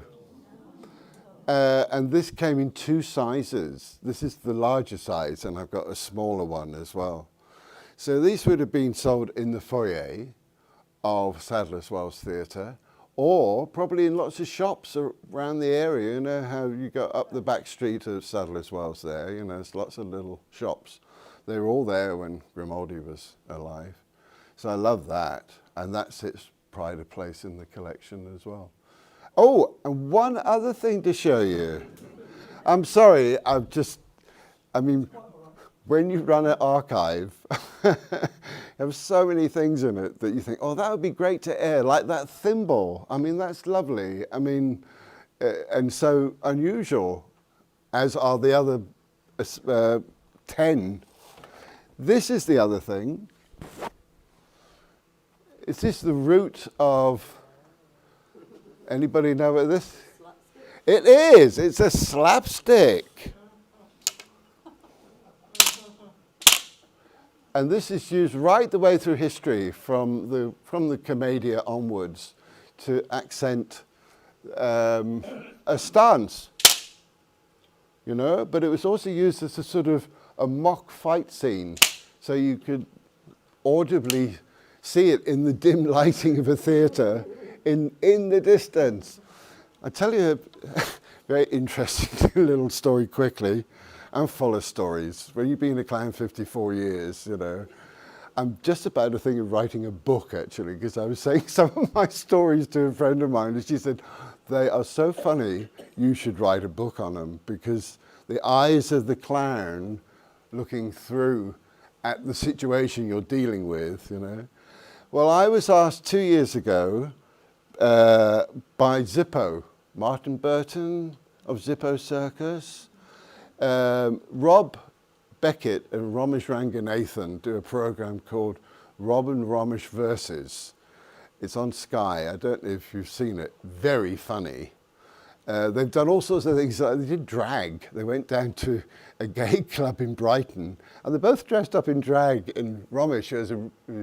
And this came in 2 sizes. This is the larger size, and I've got a smaller one as well. So these would have been sold in the foyer of Sadler's Wells Theatre, or probably in lots of shops around the area. You know how you go up the back street of Sadler's Wells there, there's lots of little shops. They were all there when Grimaldi was alive. So I love that, and that sits pride of place in the collection as well. Oh, and one other thing to show you. I'm sorry, when you run an archive, there have so many things in it that you think, oh, that would be great to air, like that thimble. That's lovely. And so unusual, as are the other 10. This is the other thing. Is this the root of... Anybody know what this? It is. It's a slapstick. And this is used right the way through history, from the Commedia onwards, to accent a stance. But it was also used as a sort of a mock fight scene, so you could audibly see it in the dim lighting of a theatre. In the distance. I'll tell you a very interesting little story quickly. I'm full of stories. When you've been a clown 54 years, I'm just about to think of writing a book, actually, because I was saying some of my stories to a friend of mine, and she said, they are so funny, you should write a book on them, because the eyes of the clown looking through at the situation you're dealing with, Well, I was asked 2 years ago by Zippo, Martin Burton of Zippo Circus. Rob Beckett and Ramesh Ranganathan do a program called Rob and Ramesh Versus. It's on Sky. I don't know if you've seen it. Very funny. They've done all sorts of things. They did drag. They went down to a gay club in Brighton, and they're both dressed up in drag. And Ramesh, who's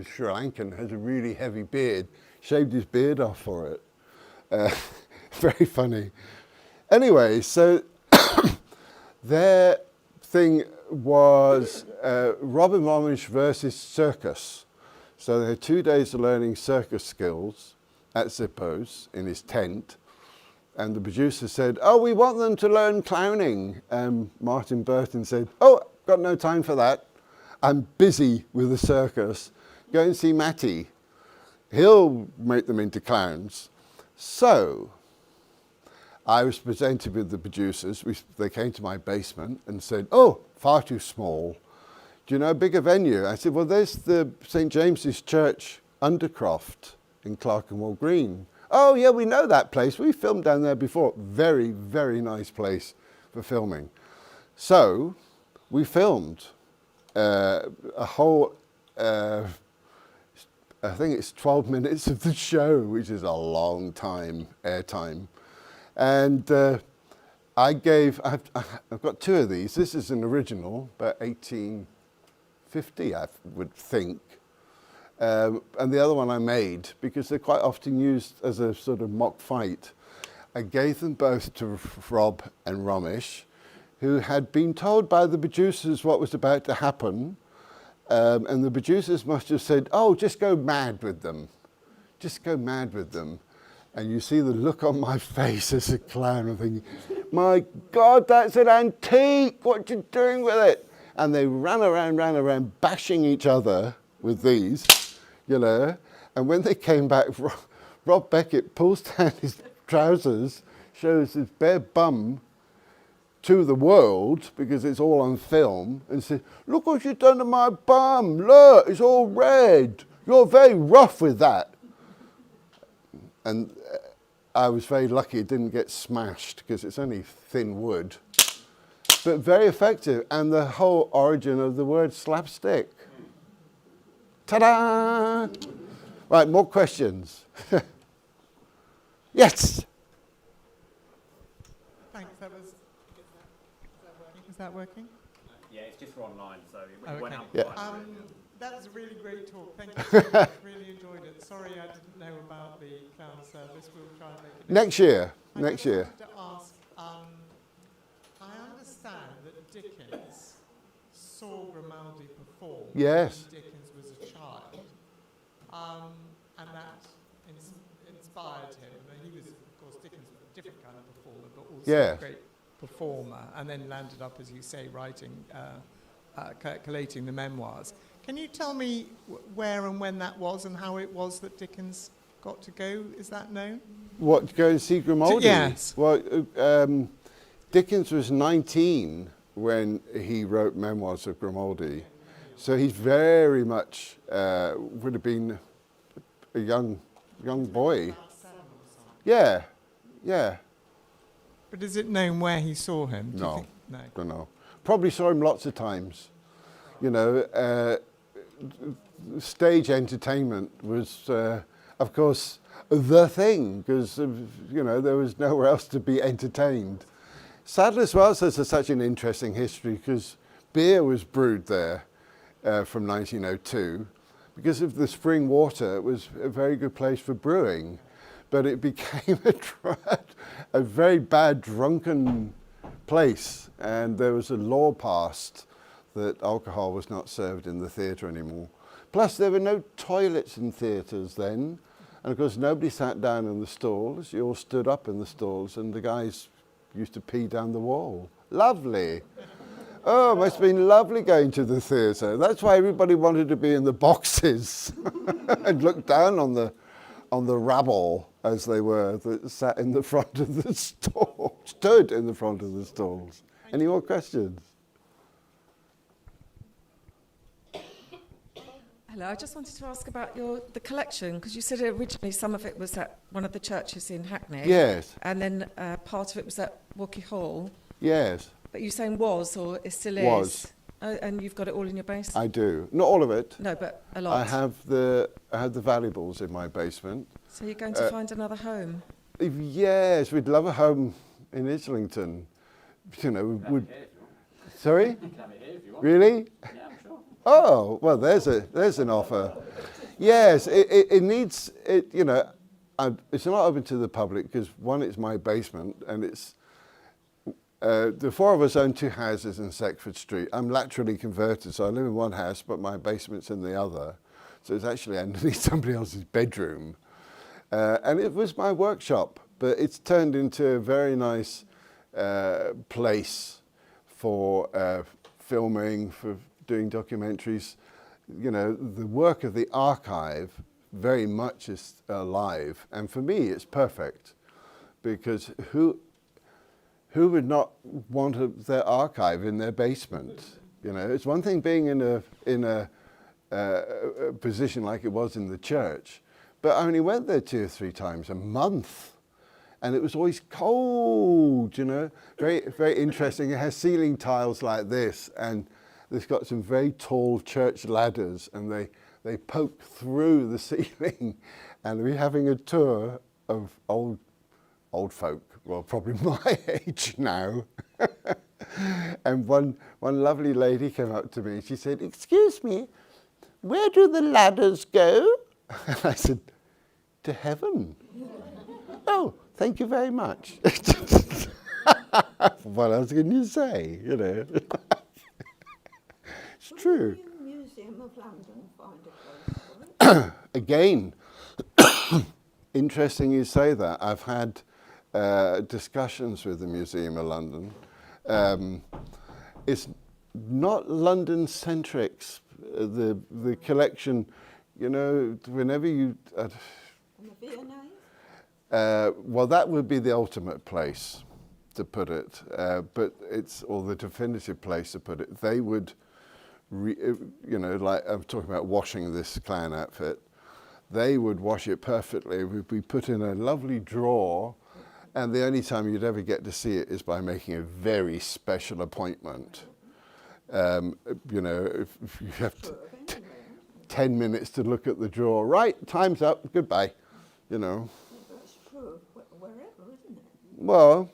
Sri Lankan, has a really heavy beard. Shaved his beard off for it. Very funny. Anyway, so their thing was Rob and Ramesh versus circus. So they had 2 days of learning circus skills at Zippo's in his tent. And the producer said, oh, we want them to learn clowning. Martin Burton said, oh, got no time for that. I'm busy with the circus. Go and see Mattie. He'll make them into clowns. So I was presented with the producers. They came to my basement and said, oh, far too small. Do you know a bigger venue? I said, well, there's the St. James's Church, Undercroft in Clerkenwell Green. Oh, yeah, we know that place. We filmed down there before. Very, very nice place for filming. So we filmed a whole, I think it's 12 minutes of the show, which is a long time, airtime. And I've got 2 of these. This is an original, about 1850, I would think. And the other one I made, because they're quite often used as a sort of mock fight. I gave them both to Rob and Ramesh, who had been told by the producers what was about to happen. And the producers must have said, oh, just go mad with them. Just go mad with them. And you see the look on my face as a clown. I'm thinking, my God, that's an antique. What you doing with it? And they ran around, bashing each other with these, you know. And when they came back, Rob Beckett pulls down his trousers, shows his bare bum to the world, because it's all on film, and says, look what you've done to my bum. Look, it's all red. You're very rough with that. And I was very lucky it didn't get smashed, because it's only thin wood. But very effective, and the whole origin of the word slapstick. Ta-da! Right, more questions. Yes? Thanks, is that working? Yeah, it's just for online, so it went out. Yeah. That was a really great talk. Thank you so much. Really enjoyed it. Sorry I didn't know about the clown service. We'll try and make it. Next year. I Next year. wanted to ask, I understand that Dickens saw Grimaldi perform Yes. when Dickens was a child, and that inspired him. And he was, of course, Dickens was a different kind of performer, but also Yeah. a great performer, and then landed up, as you say, writing, collating the memoirs. Can you tell me where and when that was, and how it was that Dickens got to go? Is that known? What, to go and see Grimaldi? Yes. Well, Dickens was 19 when he wrote Memoirs of Grimaldi. So he's very much, would have been a young boy. Yeah, yeah. But is it known where he saw him? Do you No, think? No. don't know. Probably saw him lots of times. You know, stage entertainment was, of course, the thing, because, you know, there was nowhere else to be entertained. Sadler's Wells has such an interesting history, because beer was brewed there from 1902. Because of the spring water, it was a very good place for brewing. But it became a very bad drunken place, and there was a law passed that alcohol was not served in the theatre anymore. Plus, there were no toilets in theatres then, and of course nobody sat down in the stalls. You all stood up in the stalls, and the guys used to pee down the wall. Lovely. Oh, it must have been lovely going to the theatre. That's why everybody wanted to be in the boxes and look down on the rabble, as they were, that sat in the front of the stall, stood in the front of the stalls. Any more questions? Hello, I just wanted to ask about the collection, because you said originally some of it was at one of the churches in Hackney. Yes, And then part of it was at Wookey Hall. yes, But you're saying was, or it still is? Was. And you've got it all in your base? I do. Not all of it. No, but a lot. I have the valuables in my basement. So you're going to find another home? Yes, we'd love a home in Islington. You know, would. Sorry? You can have it here if you want. Really? Yeah, I'm sure. Oh, well, there's an offer. Yes, it needs it. You know, it's not open to the public because one, it's my basement, and it's the four of us own 2 houses in Seckford Street. I'm laterally converted, so I live in one house, but my basement's in the other. So it's actually underneath somebody else's bedroom, and it was my workshop, but it's turned into a very nice place for filming, for doing documentaries. You know, the work of the archive very much is alive, and for me it's perfect, because who would not want their archive in their basement? You know, it's one thing being in a position like it was in the church, but I only went there 2 or 3 times a month, and it was always cold. You know, very very interesting. It has ceiling tiles like this, and it's got some very tall church ladders, and they poke through the ceiling, and we're having a tour of old folk, well, probably my age now. And one lovely lady came up to me and she said, "Excuse me, where do the ladders go?" And I said, "To heaven." "Oh, thank you very much." What else can you say, you know? It's true. Will the Museum of London find a place for it? Again, interesting you say that. I've had discussions with the Museum of London. It's not London-centric. The collection, you know, whenever you... And the V&A? well, that would be the ultimate place to put it, but or the definitive place to put it. They would... you know, like I'm talking about washing this clown outfit, they would wash it perfectly. It would be put in a lovely drawer, and the only time you'd ever get to see it is by making a very special appointment. You know, if you have 10 minutes to look at the drawer, right, time's up, goodbye, you know. That's true wherever, isn't it? Well,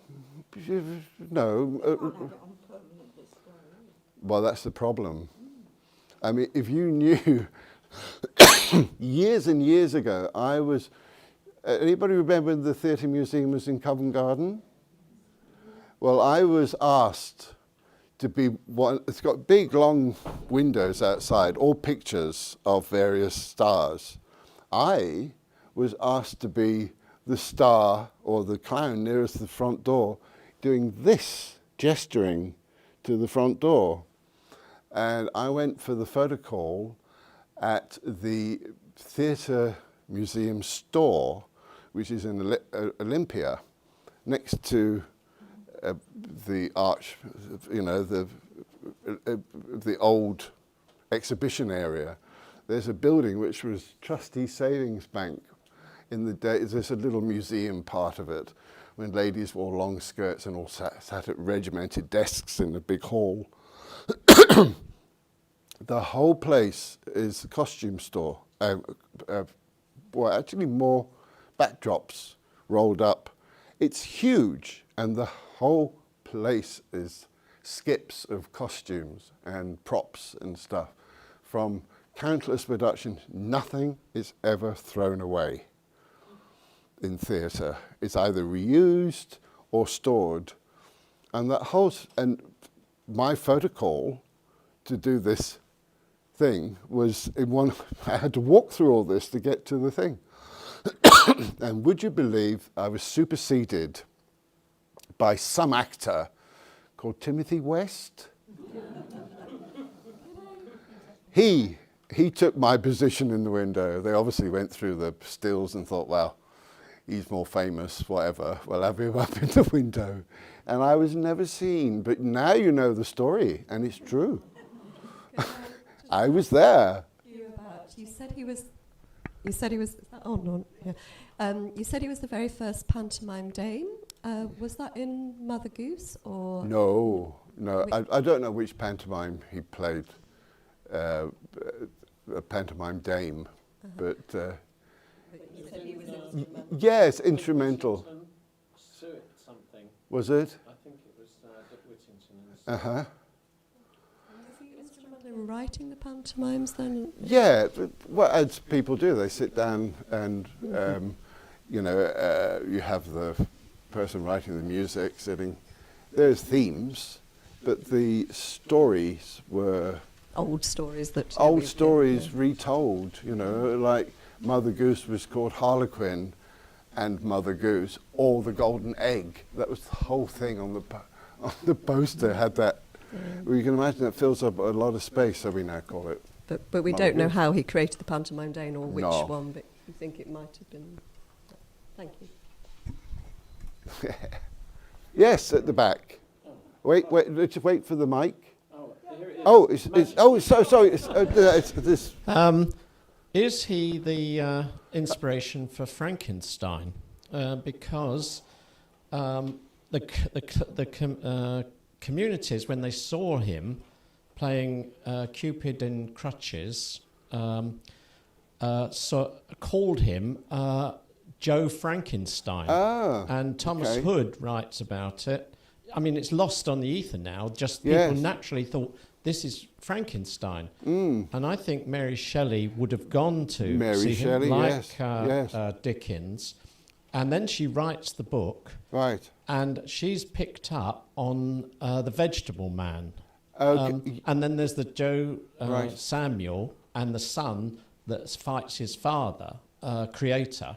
no. You can't have it on permanent display. Well, that's the problem. I mean, if you knew, years and years ago, I was, anybody remember the Theatre Museum was in Covent Garden? Well, I was asked to be one, it's got big long windows outside, all pictures of various stars. I was asked to be the star or the clown nearest the front door, doing this, gesturing to the front door. And I went for the photo call at the Theatre Museum store, which is in Olympia, next to the arch, you know, the old exhibition area. There's a building which was Trustee Savings Bank in the day. There's a little museum part of it when ladies wore long skirts and all sat at regimented desks in the big hall. The whole place is a costume store. Well, actually more backdrops rolled up. It's huge, and the whole place is skips of costumes and props and stuff. From countless productions, nothing is ever thrown away in theatre. It's either reused or stored. And that whole, and my photo call to do this thing was in one, I had to walk through all this to get to the thing. And would you believe I was superseded by some actor called Timothy West? He took my position in the window. They obviously went through the stills and thought, well, he's more famous, whatever. We'll have him up in the window. And I was never seen. But now you know the story, and it's true. I was there. You about You said he was. You said he was. Oh no. Yeah. You said he was the very first pantomime dame. Was that in Mother Goose or? No. I don't know which pantomime he played. A pantomime dame, but. You said he was instrumental. Yes, instrumental. Suet something. Was it? I think it was Dick Whittington. Uh-huh. Was he instrumental in writing the pantomimes then? Yeah, well, as people do, they sit down and, you have the person writing the music sitting. There's themes, but the stories were... Old stories that... Old stories retold, like Mother Goose was called Harlequin and Mother Goose, or the Golden Egg. That was the whole thing on the poster, had that. Well, you can imagine it fills up a lot of space, so we now call it. But we don't know how he created the pantomime dame or which No. one, but you think it might have been... Thank you. Yes, at the back. Wait, just wait for the mic. Oh, here it is. Sorry. It's this. Is he the inspiration for Frankenstein? Because the communities, when they saw him playing Cupid in crutches, called him Joe Frankenstein. And Thomas Hood writes about it. I mean, it's lost on the ether now. Just people naturally thought, this is Frankenstein. And I think Mary Shelley would have gone to see him like Dickens. And then she writes the book. Right. And she's picked up on the Vegetable Man. Okay. And then there's the Joe Samuel and the son that fights his father, Creator.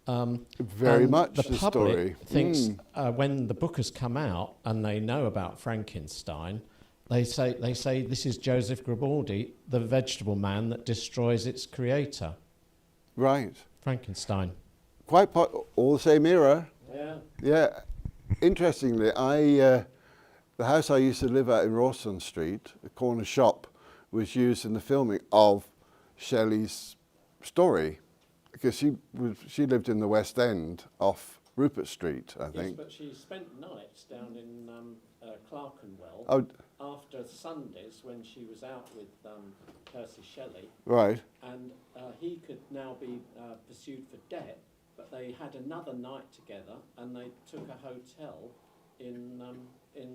Very much the the public story. Thinks when the book has come out and they know about Frankenstein, they say this is Joseph Grimaldi, the vegetable man that destroys its creator. Right. Frankenstein. Quite all the same era. Yeah. Yeah. Interestingly, the house I used to live at in Rawson Street, the corner shop, was used in the filming of Shelley's story, because she lived in the West End off Rupert Street, I think. Yes, but she spent nights down in Clerkenwell after Sundays when she was out with Percy Shelley. Right. And he could now be pursued for debt, but they had another night together and they took a hotel in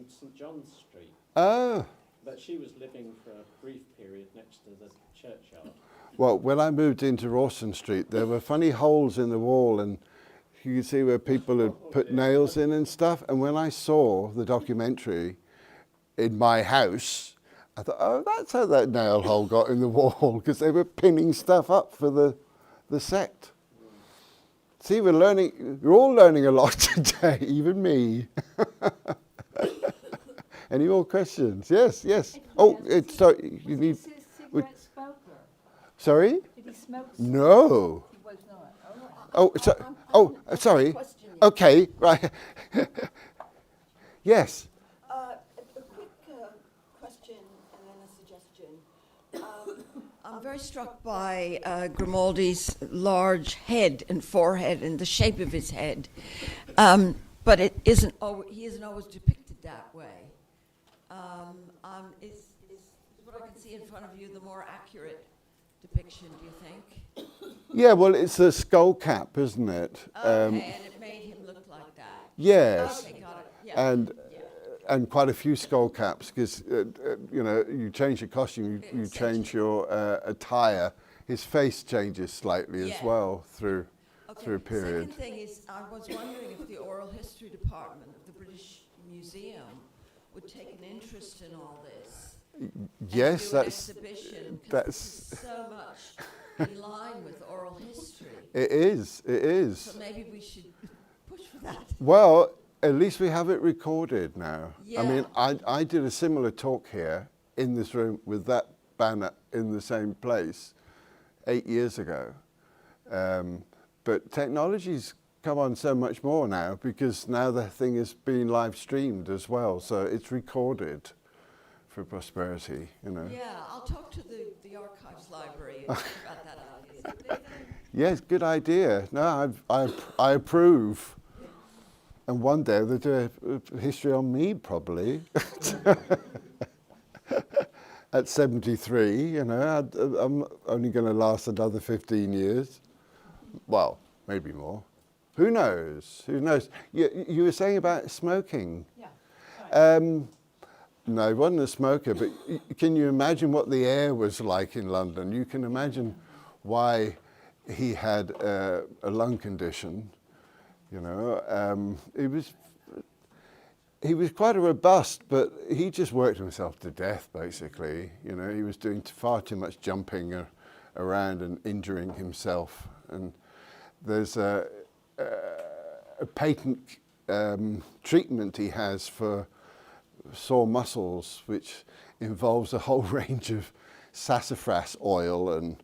St John's Street. Oh. But she was living for a brief period next to the churchyard. Well, when I moved into Rawson Street, there were funny holes in the wall, and you could see where people had put nails in and stuff. And when I saw the documentary in my house, I thought, oh, that's how that nail hole got in the wall, because they were pinning stuff up for the set. See, we're all learning a lot today, even me. Any more questions? Yes. Oh, you need... Sorry? Did he smoke? No. He was not. Sorry. Okay, right. Yes. A quick question and then a suggestion. I'm very struck by Grimaldi's large head and forehead and the shape of his head, but he isn't always depicted that way. Is what I can see in front of you the more accurate depiction, do you think? Yeah, well, it's a skull cap, isn't it? And it made him look like that. Yes. Okay, got it. Yeah. And quite a few skull caps, because you change your costume, you change your attire. His face changes slightly as well through a period. Second thing is, I was wondering if the oral history department of the British Museum would take an interest in all this. Yes, that's so much in line with oral history. It is. So maybe we should push for that. Well, at least we have it recorded now. Yeah. I mean, I did a similar talk here in this room with that banner in the same place 8 years ago. But technology's come on so much more now, because now the thing is being live streamed as well, so it's recorded for prosperity, you know. Yeah, I'll talk to the Archives Library about that idea. Yes, good idea. No, I approve. And one day they'll do a history on me, probably. At 73, you know, I'm only going to last another 15 years. Well, maybe more. Who knows? Who knows? You were saying about smoking. Yeah. No, he wasn't a smoker, but can you imagine what the air was like in London? You can imagine why he had a lung condition. You know, he was quite a robust, but he just worked himself to death, basically. You know, he was doing far too much jumping around and injuring himself. And there's a patent treatment he has for sore muscles, which involves a whole range of sassafras oil and